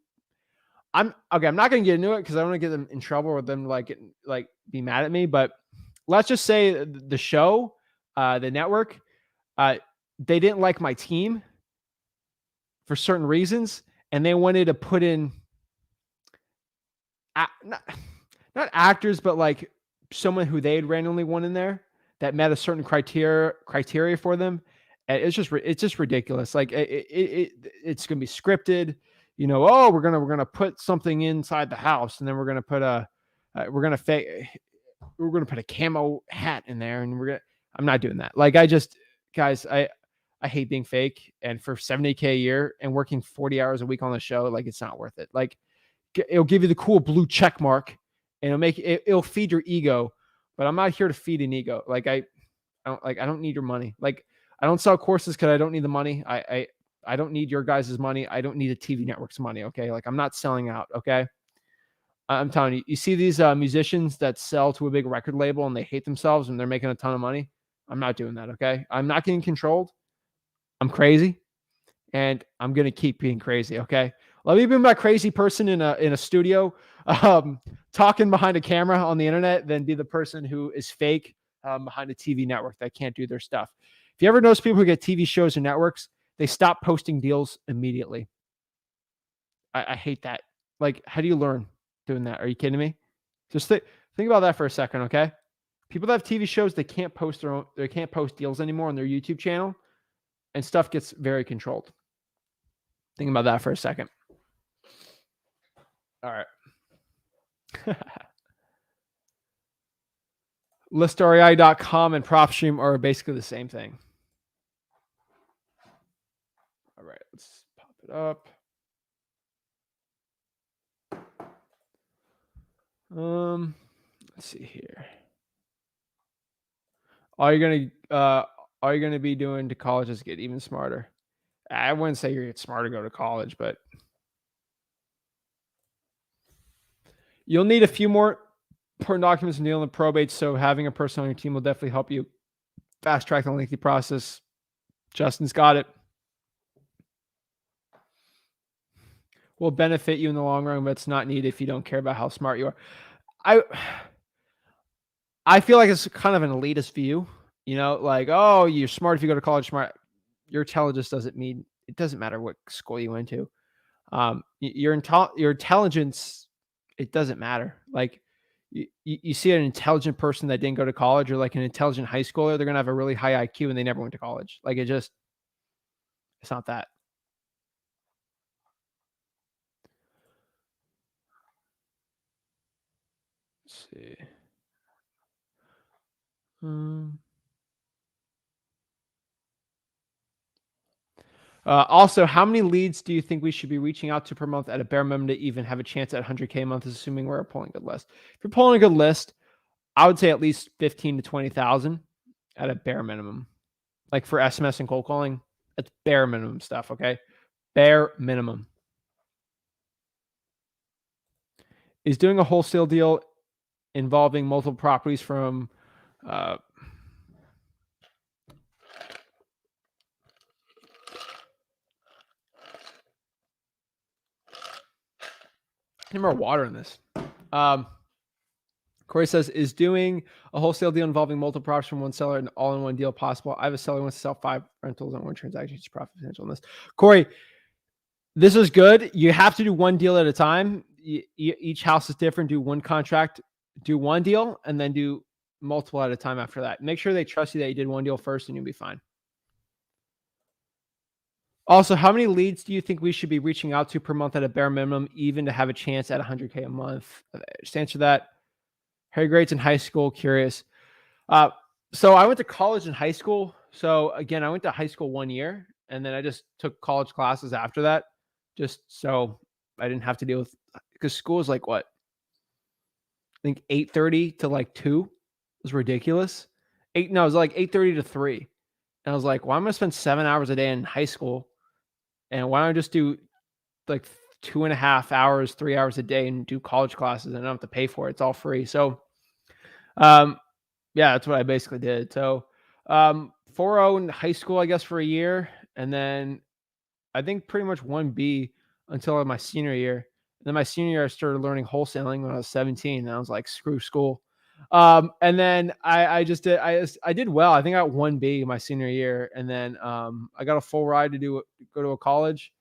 [SPEAKER 1] I'm not going to get into it because I don't want to get them in trouble or them like be mad at me. But let's just say the show, the network, they didn't like my team for certain reasons, and they wanted to put in not actors, but like someone who they had randomly won in there that met a certain criteria for them. And it's just ridiculous. Like it's gonna be scripted. You know, oh, we're gonna put something inside the house, and then we're gonna put we're gonna fake we're gonna put a camo hat in there, and I'm not doing that. Like guys, I hate being fake, and for 70K a year and working 40 hours a week on the show, like it's not worth it. Like it'll give you the cool blue check mark, and it'll feed your ego, but I'm not here to feed an ego. Like I don't need your money. Like I don't sell courses because I don't need the money. I don't need your guys' money. I don't need the TV network's money. Okay. Like I'm not selling out. Okay. I'm telling you, you see these musicians that sell to a big record label and they hate themselves and they're making a ton of money. I'm not doing that. Okay. I'm not getting controlled. I'm crazy and I'm going to keep being crazy. Okay. Let me be my crazy person in a studio, talking behind a camera on the internet, than be the person who is fake behind a TV network that can't do their stuff. If you ever notice people who get TV shows and networks, they stop posting deals immediately. I hate that. Like, how do you learn doing that? Are you kidding me? Just think about that for a second, okay? People that have TV shows, they can't post deals anymore on their YouTube channel, and stuff gets very controlled. Think about that for a second. All right. ListREI.com and PropStream are basically the same thing. All right, let's pop it up. Let's see here. All you're gonna be doing to college is get even smarter. I wouldn't say you're get smarter to go to college, but you'll need a few more important documents and dealing with probate. So having a person on your team will definitely help you fast track the lengthy process. Justin's got it. Will benefit you in the long run, but it's not needed if you don't care about how smart you are. I feel like it's kind of an elitist view, you know, like, oh, you're smart if you go to college. Smart, your intelligence it doesn't matter what school you went to. Your intelligence, it doesn't matter. Like you see an intelligent person that didn't go to college, or like an intelligent high schooler, they're gonna have a really high IQ and they never went to college. Like it's not that. Let's see. Also, how many leads do you think we should be reaching out to per month at a bare minimum to even have a chance at 100K a month, assuming we're pulling a good list? If you're pulling a good list, I would say at least 15 to 20,000 at a bare minimum. Like for SMS and cold calling, that's bare minimum stuff, okay? Bare minimum. Is doing a wholesale deal involving multiple properties from need more water in this. Corey says, is doing a wholesale deal involving multiple properties from one seller and all-in-one deal possible? I have a seller who wants to sell 5 rentals on one transaction. It's profit potential in this. Corey, this is good. You have to do one deal at a time. Each house is different. Do one contract, do one deal, and then do multiple at a time after that. Make sure they trust you that you did one deal first, and you'll be fine. Also, how many leads do you think we should be reaching out to per month at a bare minimum, even to have a chance at 100K a month? Just answer that. Harry grades in high school, curious. So I went to college in high school. So again, I went to high school 1 year, and then I just took college classes after that, just so I didn't have to deal with, because school is like what? I think 8:30 to like 2. It was ridiculous. It was like 8:30 to 3. And I was like, well, I'm going to spend 7 hours a day in high school. And why don't I just do like 2.5 hours, 3 hours a day and do college classes, and I don't have to pay for it. It's all free. So, yeah, that's what I basically did. So, 4.0 in high school, I guess, for a year. And then I think pretty much 1B until my senior year. And then my senior year, I started learning wholesaling when I was 17. And I was like, screw school. And then I did well. I think I got 1B my senior year. And then I got a full ride to go to a college,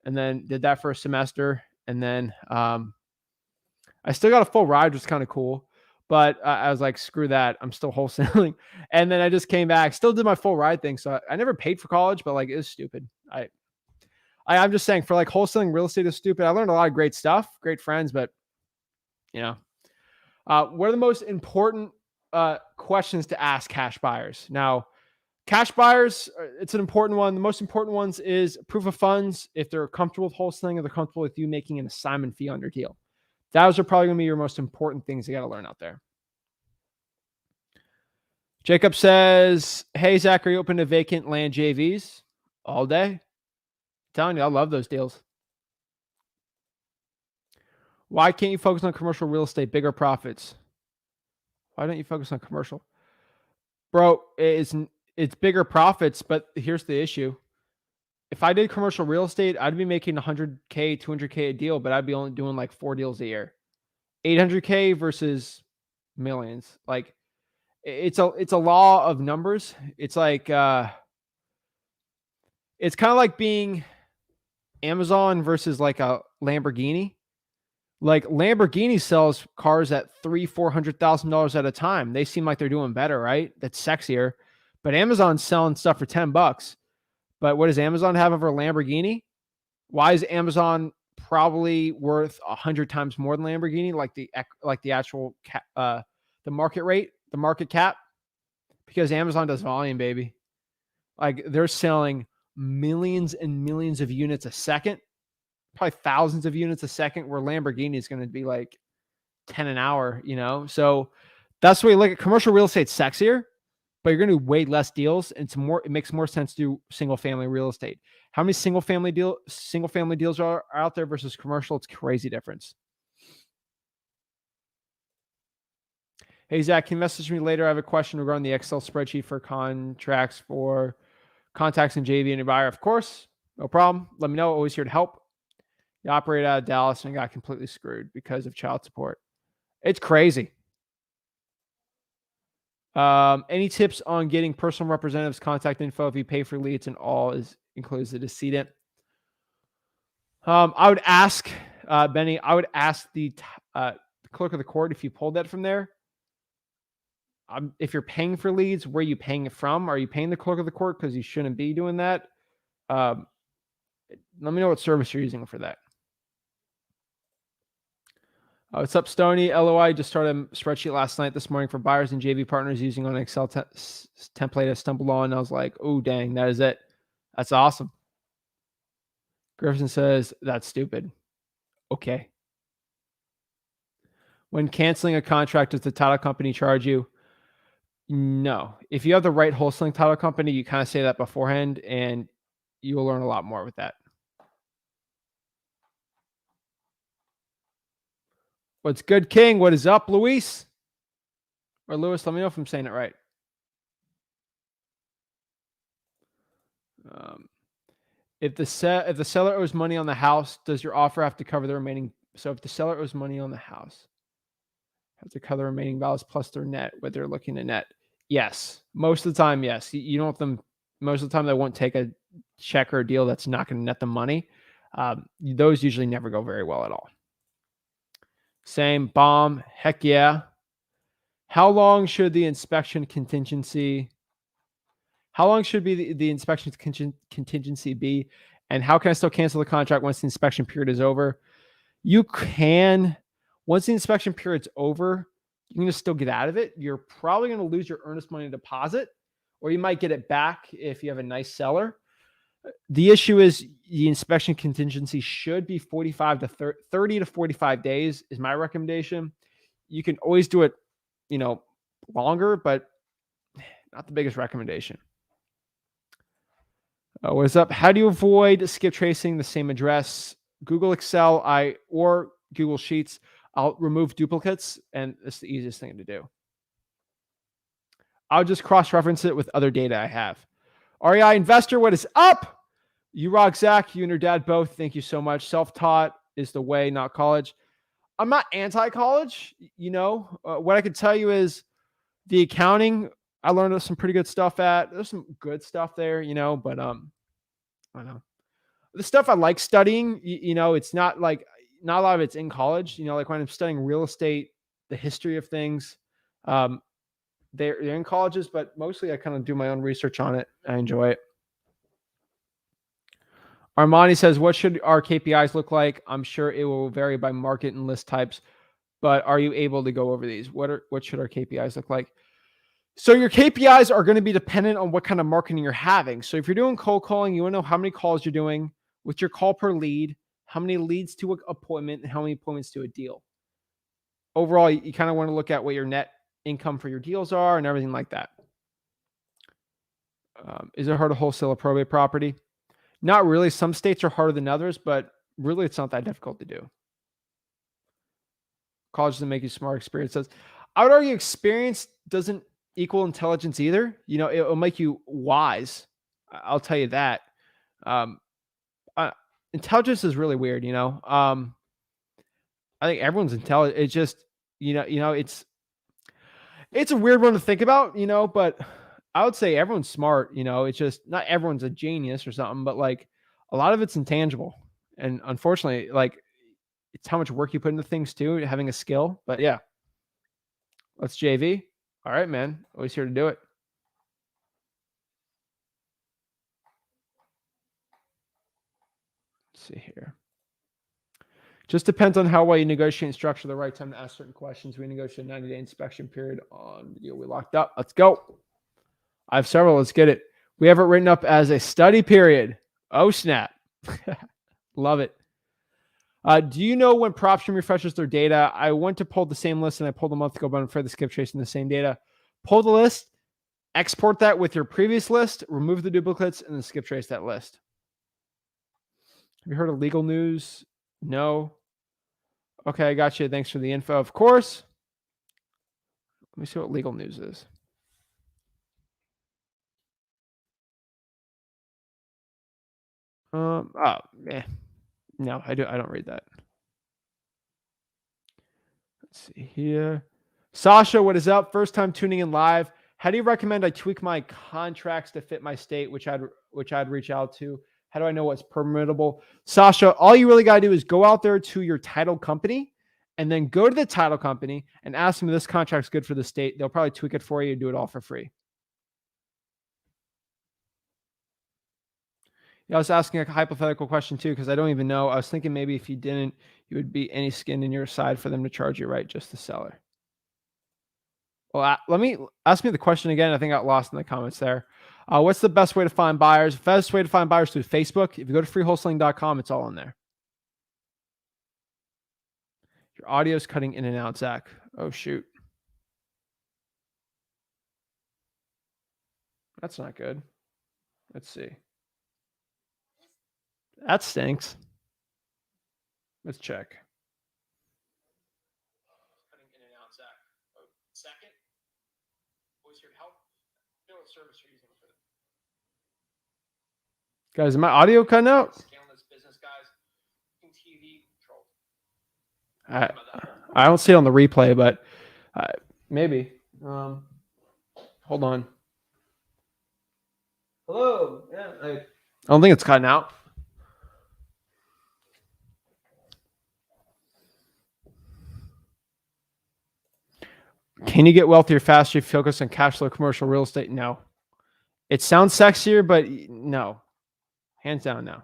[SPEAKER 1] and then did that for a semester. And then I I still got a full ride, which is kind of cool. But I was like, screw that. I'm still wholesaling. And then I just came back, still did my full ride thing. So I never paid for college, but like, it was stupid. I'm just saying, for like wholesaling real estate is stupid. I learned a lot of great stuff, great friends, but you know, what are the most important questions to ask cash buyers? Now, cash buyers, it's an important one. The most important ones is proof of funds. If they're comfortable with wholesaling or they're comfortable with you making an assignment fee on your deal. Those are probably going to be your most important things you got to learn out there. Jacob says, hey, Zach, are you open to vacant land JVs? All day. I'm telling you, I love those deals. Why can't you focus on commercial real estate? Bigger profits. Why don't you focus on commercial? Bro, it's bigger profits, but here's the issue. If I did commercial real estate, I'd be making 100K, 200K a deal, but I'd be only doing like 4 deals a year. 800K versus millions. Like, it's a law of numbers. It's like, it's kind of like being Amazon versus like a Lamborghini. Like, Lamborghini sells cars at $300,000-$400,000 at a time. They seem like they're doing better, right? That's sexier. But Amazon's selling stuff for $10. But what does Amazon have over a Lamborghini? Why is Amazon probably worth 100 times more than Lamborghini? Like the actual the market rate, the market cap? Because Amazon does volume, baby. Like, they're selling millions and millions of units a second, probably thousands of units a second, where Lamborghini is going to be like 10 an hour, you know? So that's the way you look at commercial real estate. Sexier, but you're going to do way less deals. And it makes more sense to do single family real estate. How many single family deals are out there versus commercial? It's crazy difference. Hey, Zach, can you message me later? I have a question regarding the Excel spreadsheet for contracts for contacts and JV and your buyer. Of course, no problem. Let me know. Always here to help. You operate out of Dallas and got completely screwed because of child support. It's crazy. Any tips on getting personal representatives contact info if you pay for leads and all includes the decedent? I would ask, Benny, the clerk of the court if you pulled that from there. If you're paying for leads, where are you paying it from? Are you paying the clerk of the court? Because you shouldn't be doing that. Let me know what service you're using for that. What's up, Stony? LOI just started a spreadsheet last night, this morning, for buyers and JV partners using on an Excel template I stumbled on. And I was like, oh, dang, that is it. That's awesome. Griffin says, that's stupid. Okay. When canceling a contract, does the title company charge you? No. If you have the right wholesaling title company, you kind of say that beforehand, and you'll learn a lot more with that. What's good, King? What is up, Luis? Or Lewis, let me know if I'm saying it right. If the seller owes money on the house, does your offer have to cover the remaining? So if the seller owes money on the house, have to cover the remaining balance plus their net, what they're looking to net. Yes. Most of the time, yes. You don't want them, most of the time they won't take a check or a deal that's not going to net them money. Those usually never go very well at all. Same. Bomb. Heck yeah. How long should the inspection contingency be? And how can I still cancel the contract once the inspection period is over? You can, once the inspection period's over, you can just still get out of it. You're probably going to lose your earnest money deposit, or you might get it back if you have a nice seller. The issue is the inspection contingency should be 30 to 45 days is my recommendation. You can always do it, longer, but not the biggest recommendation. What is up? How do you avoid skip tracing the same address? Google Excel or Google Sheets. I'll remove duplicates, and it's the easiest thing to do. I'll just cross-reference it with other data I have. REI Investor, what is up? You rock, Zach. You and your dad both. Thank you so much. Self-taught is the way, not college. I'm not anti-college. What I could tell you is the accounting, I learned some pretty good stuff at. There's some good stuff there, but I don't know. The stuff I like studying, it's not like not a lot of it's in college. Like when I'm studying real estate, the history of things, they're in colleges, but mostly I kind of do my own research on it. I enjoy it. Armani says, what should our KPIs look like? I'm sure it will vary by market and list types, but are you able to go over these? What should our KPIs look like? So your KPIs are going to be dependent on what kind of marketing you're having. So if you're doing cold calling, you want to know how many calls you're doing, what's your call per lead, how many leads to an appointment, and how many appointments to a deal. Overall, you kind of want to look at what your net income for your deals are and everything like that. Is it hard to wholesale a probate property? Not really. Some states are harder than others, but really it's not that difficult to do. College doesn't make you smart. Experience does. I would argue experience doesn't equal intelligence either. It'll make you wise. I'll tell you that. Intelligence is really weird. I think everyone's intelligent. It's just, it's a weird one to think about, but I would say everyone's smart. It's just not everyone's a genius or something, but like a lot of it's intangible. And unfortunately, like it's how much work you put into things too, having a skill. But yeah, let's JV. All right, man. Always here to do it. Let's see here. Just depends on how well you negotiate and structure the right time to ask certain questions. We negotiate a 90-day inspection period on the deal we locked up. Let's go. I have several. Let's get it. We have it written up as a study period. Oh, snap. Love it. Do you know when PropStream refreshes their data? I went to pull the same list and I pulled a month ago, but I'm afraid to skip tracing the same data. Pull the list, export that with your previous list, remove the duplicates, and then skip trace that list. Have you heard of legal news? No. Okay, I got you. Thanks for the info. Of course. Let me see what legal news is. No, I don't read that. Let's see here. Sasha, what is up? First time tuning in live. How do you recommend I tweak my contracts to fit my state, which I'd reach out to? How do I know what's permittable? Sasha, all you really got to do is go out there to your title company and then go to the title company and ask them if this contract's good for the state. They'll probably tweak it for you and do it all for free. Yeah, I was asking a hypothetical question too, because I don't even know. I was thinking maybe if you didn't, you would be any skin in your side for them to charge you, right? Just the seller. Well, ask me the question again. I think I got lost in the comments there. What's the best way to find buyers? The best way to find buyers through Facebook. If you go to freewholesaling.com, it's all in there. Your audio's cutting in and out, Zach. Oh, shoot. That's not good. Let's see. That stinks. Let's check. Cutting in and out, Zach. Oh, second. Always here to help. You know what service you're using for them. Guys, is my audio cutting out? Scaling this business, guys. TV control. I don't see it on the replay, but maybe. Hold on. Hello. Yeah, I don't think it's cutting out. Can you get wealthier faster if you focus on cash flow commercial real estate? No. It sounds sexier, but no. Hands down, no.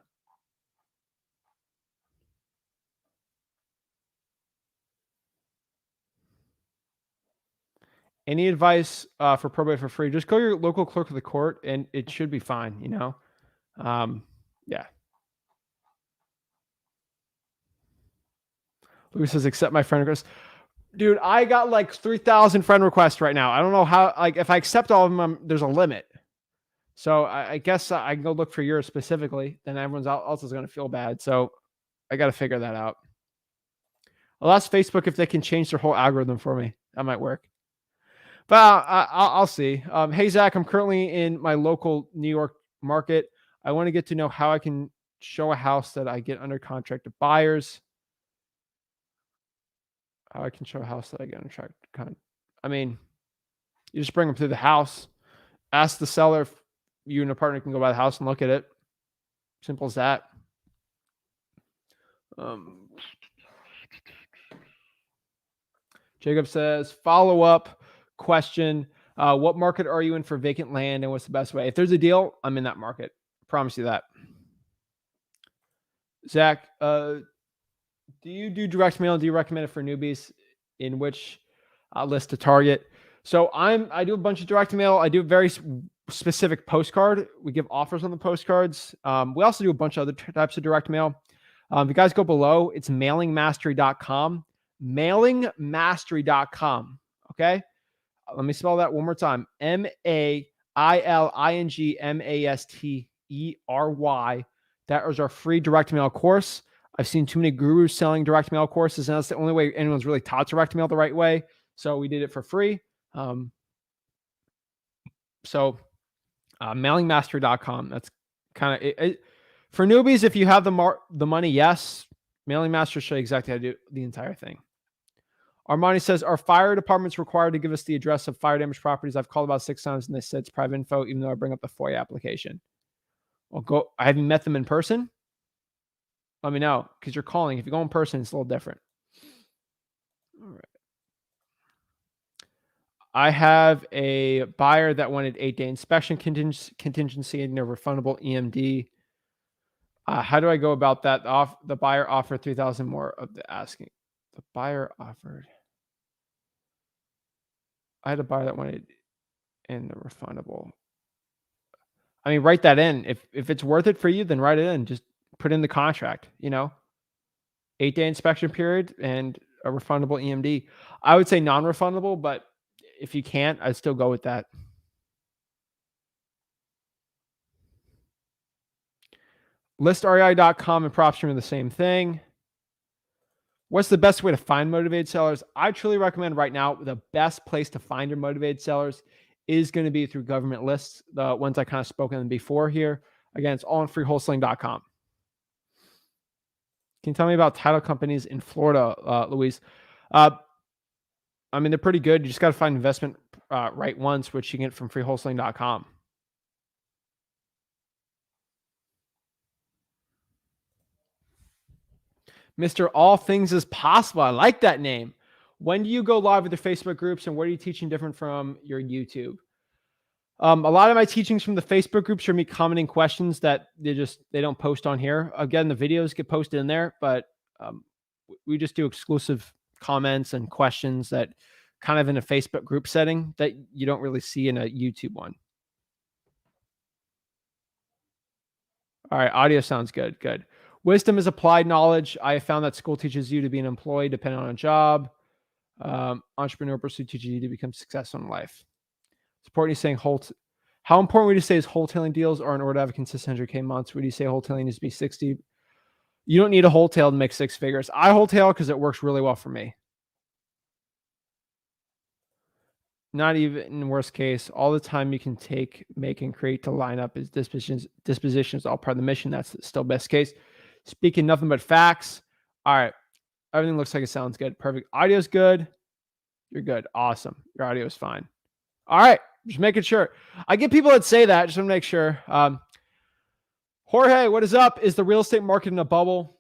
[SPEAKER 1] Any advice for probate for free? Just go to your local clerk of the court, and it should be fine. Yeah. Lucas says, accept my friend request. Dude, I got like 3,000 friend requests right now. I don't know how. Like, if I accept all of them, there's a limit. So I guess I can go look for yours specifically. Then everyone else is going to feel bad. So I got to figure that out. I'll ask Facebook if they can change their whole algorithm for me. That might work. But I'll see. Hey, Zach, I'm currently in my local New York market. I want to get to know how I can show a house that I get under contract to buyers. How I can show a house that I get under contract. I mean, you just bring them through the house. Ask the seller if you and a partner can go by the house and look at it. Simple as that. Jacob says, follow up question. What market are you in for vacant land and what's the best way? If there's a deal, I'm in that market. Promise you that. Zach, do you do direct mail? Do you recommend it for newbies? In which list to target? So I do a bunch of direct mail. I do a very specific postcard. We give offers on the postcards. We also do a bunch of other types of direct mail. If you guys go below, it's mailingmastery.com. Mailingmastery.com. Okay. Let me spell that one more time. MAILINGMASTERY. That is our free direct mail course. I've seen too many gurus selling direct mail courses, and that's the only way anyone's really taught direct mail the right way. So we did it for free. Mailingmastery.com. That's kind of it. For newbies, if you have the money, yes. Mailing Master will show you exactly how to do the entire thing. Armani says, are fire departments required to give us the address of fire damaged properties? I've called about 6 times and they said it's private info, even though I bring up the FOIA application. Have you met them in person? Let me know, because you're calling. If you go in person, it's a little different. All right. I have a buyer that wanted 8-day inspection contingency and a refundable EMD. How do I go about that? The buyer offered $3,000 more of the asking. The buyer offered. I had a buyer that wanted in the refundable. I mean, write that in. If it's worth it for you, then write it in. Just put in the contract, 8-day inspection period and a refundable EMD. I would say non-refundable, but if you can't, I'd still go with that. ListREI.com and PropStream are the same thing. What's the best way to find motivated sellers? I truly recommend right now the best place to find your motivated sellers is going to be through government lists, the ones I kind of spoken on before here. Again, it's all on freewholesaling.com. Can you tell me about title companies in Florida, Louise? I mean, they're pretty good. You just got to find investment right ones, which you can get from freewholesaling.com. Mr. All Things is Possible. I like that name. When do you go live with your Facebook groups, and what are you teaching different from your YouTube? A lot of my teachings from the Facebook groups are me commenting questions that they don't post on here. Again, the videos get posted in there, but we just do exclusive comments and questions that kind of in a Facebook group setting that you don't really see in a YouTube one. All right, audio sounds good. Good. Wisdom is applied knowledge. I have found that school teaches you to be an employee depending on a job. Entrepreneur pursuit teaches you to become successful in life. Supporting saying how important would you say is wholesaling deals are in order to have a consistent 100K months? Would you say wholesaling needs to be 60? You don't need a wholesale to make 6 figures. I wholesale because it works really well for me. Not even in worst case, all the time you can make and create to line up is dispositions, all part of the mission. That's still best case. Speaking nothing but facts. All right. Everything looks like it sounds good. Perfect. Audio's good. You're good. Awesome. Your audio is fine. All right. Just making sure. I get people that say that. Just want to make sure. Jorge, what is up? Is the real estate market in a bubble?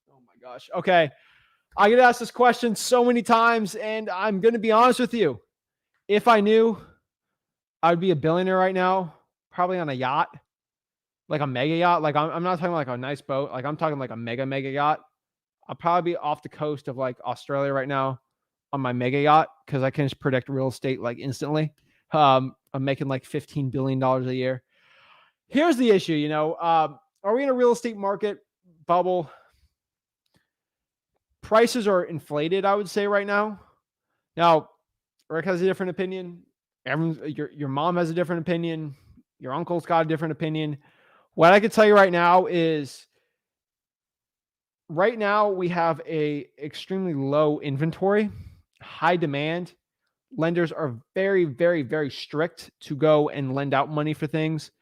[SPEAKER 1] Oh my gosh. Okay. I get asked this question so many times, and I'm going to be honest with you. If I knew, I would be a billionaire right now, probably on a yacht, like a mega yacht. Like I'm not talking like a nice boat. Like I'm talking like a mega yacht. I'll probably be off the coast of like Australia right now on my mega yacht because I can just predict real estate like instantly. I'm making like $15 billion a year. Here's the issue, are we in a real estate market bubble? Prices are inflated, I would say right now. Now, Rick has a different opinion. Your mom has a different opinion. Your uncle's got a different opinion. What I can tell you right now is right now we have a extremely low inventory, high demand. Lenders are very, very, very strict to go and lend out money for things.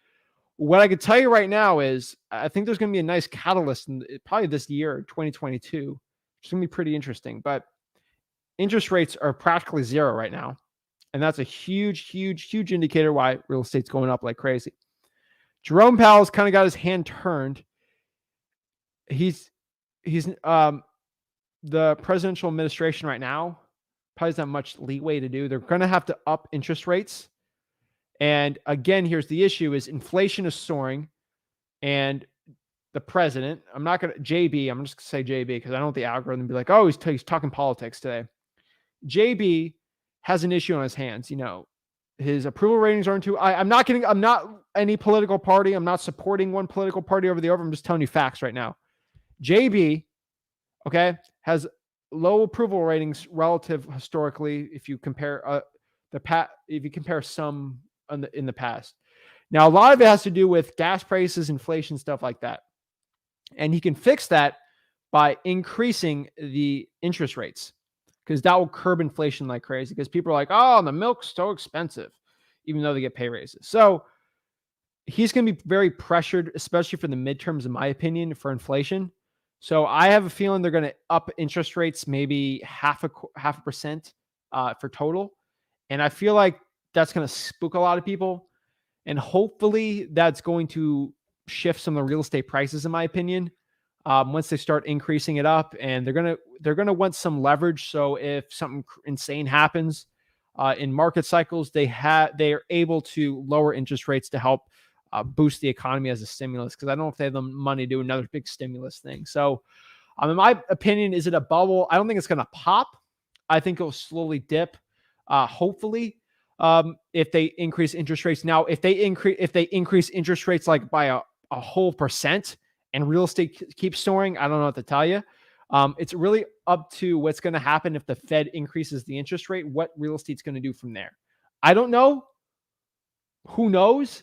[SPEAKER 1] What I could tell you right now is I think there's going to be a nice catalyst in probably this year, 2022. It's going to be pretty interesting, but interest rates are practically zero right now. And that's a huge, huge, huge indicator why real estate's going up like crazy. Jerome Powell's kind of got his hand turned. He's the presidential administration right now probably not much leeway to do. They're going to have to up interest rates. And again, here's the issue is inflation is soaring, and the president, I'm just going to say JB because I don't want the algorithm to be like, oh, he's talking politics today. JB has an issue on his hands. His approval ratings aren't too. I'm not any political party. I'm not supporting one political party over the other. I'm just telling you facts right now. JB, okay, has low approval ratings relative historically. If you compare some in the past, now a lot of it has to do with gas prices, inflation, stuff like that, and he can fix that by increasing the interest rates, because that will curb inflation like crazy, because people are like, oh, the milk's so expensive, even though they get pay raises. So he's going to be very pressured, especially for the midterms, in my opinion, for inflation. So I have a feeling they're going to up interest rates maybe half a percent for total. And I feel like that's going to spook a lot of people. And hopefully that's going to shift some of the real estate prices, in my opinion. Once they start increasing it up, and they're gonna want some leverage. So if something insane happens in market cycles, they are able to lower interest rates to help boost the economy as a stimulus. Because I don't know if they have the money to do another big stimulus thing. So, in my opinion, is it a bubble? I don't think it's gonna pop. I think it'll slowly dip. Hopefully, if they increase interest rates. Now, if they increase interest rates like by a whole percent, and real estate keeps soaring, I don't know what to tell you. It's really up to what's going to happen if the Fed increases the interest rate, what real estate's going to do from there. I don't know. Who knows?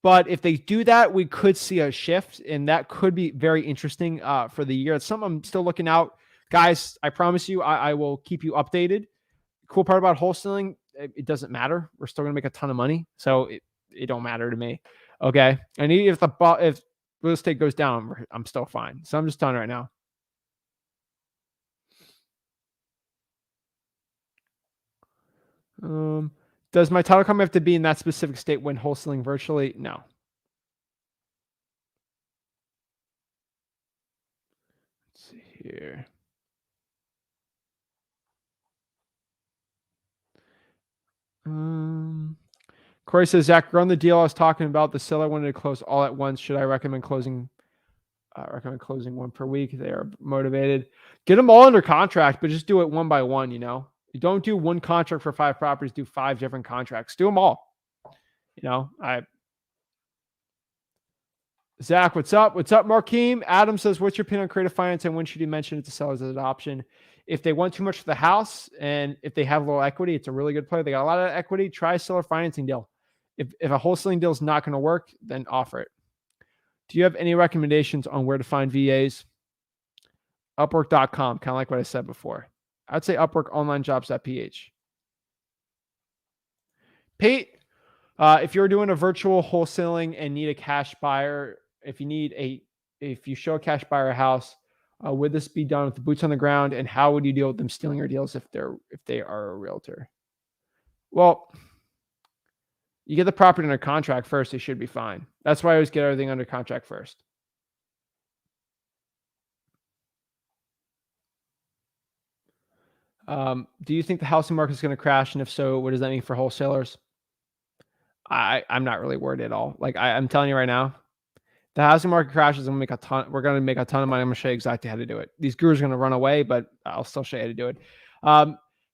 [SPEAKER 1] But if they do that, we could see a shift, and that could be very interesting for the year. It's something I'm still looking out. Guys, I promise you, I will keep you updated. Cool part about wholesaling, it doesn't matter. We're still going to make a ton of money, so it don't matter to me. Okay? And if real estate goes down, I'm still fine. So I'm just telling you right now. Does my title company have to be in that specific state when wholesaling virtually? No. Let's see here. Corey says, Zach, run the deal I was talking about. The seller wanted to close all at once. Should I recommend closing one per week? They are motivated. Get them all under contract, but just do it one by one. You don't do one contract for 5 properties. Do 5 different contracts. Do them all. Zach, what's up? What's up, Markeem? Adam says, what's your opinion on creative finance, and when should you mention it to sellers as an option? If they want too much for the house, and if they have low equity, it's a really good play. They got a lot of equity. Try a seller financing deal. If a wholesaling deal is not going to work, then offer it. Do you have any recommendations on where to find VAs? Upwork.com, kind of like what I said before. I'd say Upwork, onlinejobs.ph. Pete, if you're doing a virtual wholesaling and need a cash buyer, if you show a cash buyer a house, would this be done with the boots on the ground? And how would you deal with them stealing your deals if they are a realtor? Well, you get the property under contract first, it should be fine. That's why I always get everything under contract first. Do you think the housing market is going to crash? And if so, what does that mean for wholesalers? I'm not really worried at all. Like I'm telling you right now, the housing market crashes, and we're going to make a ton of money. I'm going to show you exactly how to do it. These gurus are going to run away, but I'll still show you how to do it.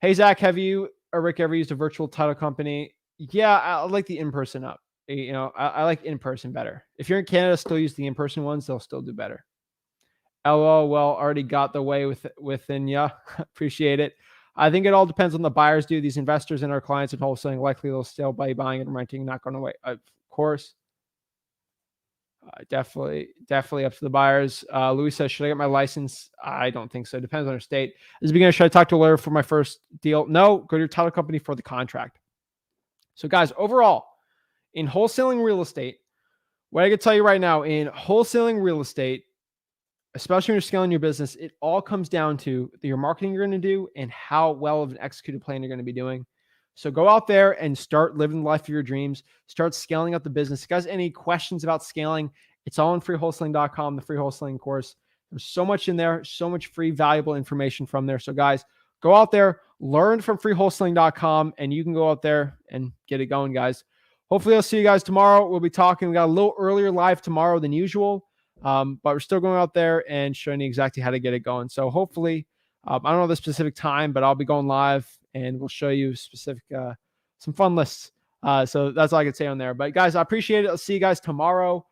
[SPEAKER 1] Hey, Zach, have you or Rick ever used a virtual title company? Yeah, I like the in-person up. I like in-person better. If you're in Canada, still use the in-person ones. They'll still do better. LOL, well, already got the way within ya. Appreciate it. I think it all depends on the buyers. Do these investors and our clients and wholesaling, likely they'll still by buying and renting, not going away. Of course. Definitely up to the buyers. Louis says, should I get my license? I don't think so. It depends on your state. As a beginner, should I talk to a lawyer for my first deal? No, go to your title company for the contract. So guys, overall, in wholesaling real estate, what I can tell you right now, in wholesaling real estate, especially when you're scaling your business, it all comes down to your marketing you're going to do and how well of an executed plan you're going to be doing. So go out there and start living the life of your dreams. Start scaling up the business. If you guys have any questions about scaling, it's all on freewholesaling.com, the free wholesaling course. There's so much in there, so much free, valuable information from there. So guys, go out there, learn from freewholesaling.com, and you can go out there and get it going, guys. Hopefully I'll see you guys tomorrow. We'll be talking. We got a little earlier live tomorrow than usual, but we're still going out there and showing you exactly how to get it going. So hopefully, I don't know the specific time, but I'll be going live and we'll show you specific, some fun lists. So that's all I can say on there. But guys, I appreciate it. I'll see you guys tomorrow.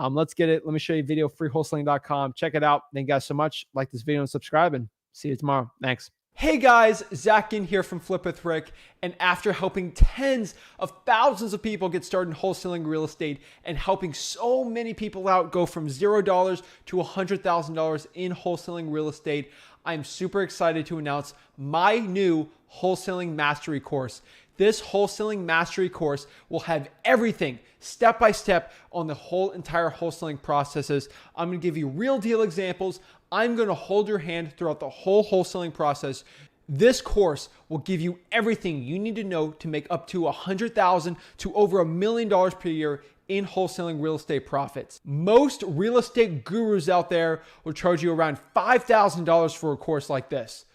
[SPEAKER 1] Let's get it. Let me show you a video, freewholesaling.com. Check it out. Thank you guys so much. Like this video and subscribe, and see you tomorrow. Thanks. Hey guys, Zach Ginn here from Flip with Rick. And after helping tens of thousands of people get started in wholesaling real estate and helping so many people out go from $0 to $100,000 in wholesaling real estate, I'm super excited to announce my new Wholesaling Mastery course. This Wholesaling Mastery course will have everything step by step on the whole entire wholesaling processes. I'm going to give you real deal examples. I'm going to hold your hand throughout the whole wholesaling process. This course will give you everything you need to know to make up to $100,000 to over $1 million per year in wholesaling real estate profits. Most real estate gurus out there will charge you around $5,000 for a course like this.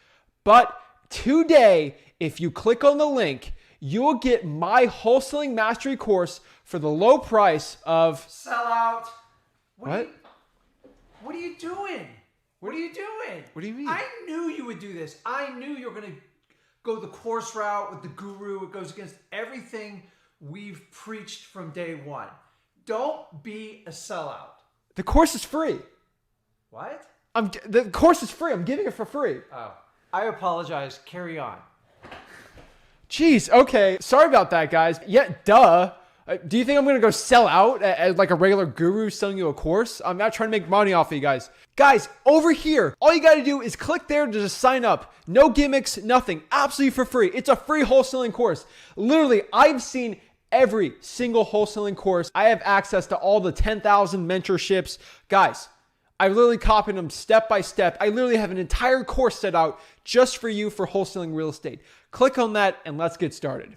[SPEAKER 1] But today, if you click on the link, you'll get my Wholesaling Mastery course for the low price of...
[SPEAKER 3] Sell out.
[SPEAKER 1] What?
[SPEAKER 3] What are you doing? What are you doing?
[SPEAKER 1] What do you mean?
[SPEAKER 3] I knew you would do this. I knew you were going to go the course route with the guru. It goes against everything we've preached from day one. Don't be a sellout.
[SPEAKER 1] The course is free.
[SPEAKER 3] What?
[SPEAKER 1] The course is free. I'm giving it for free.
[SPEAKER 3] Oh, I apologize. Carry on.
[SPEAKER 1] Jeez, okay. Sorry about that, guys. Yeah, duh. Do you think I'm going to go sell out as like a regular guru selling you a course? I'm not trying to make money off of you guys. Guys, over here, all you got to do is click there to just sign up. No gimmicks, nothing. Absolutely for free. It's a free wholesaling course. Literally, I've seen every single wholesaling course. I have access to all the 10,000 mentorships. Guys, I literally copied them step by step. I literally have an entire course set out just for you for wholesaling real estate. Click on that and let's get started.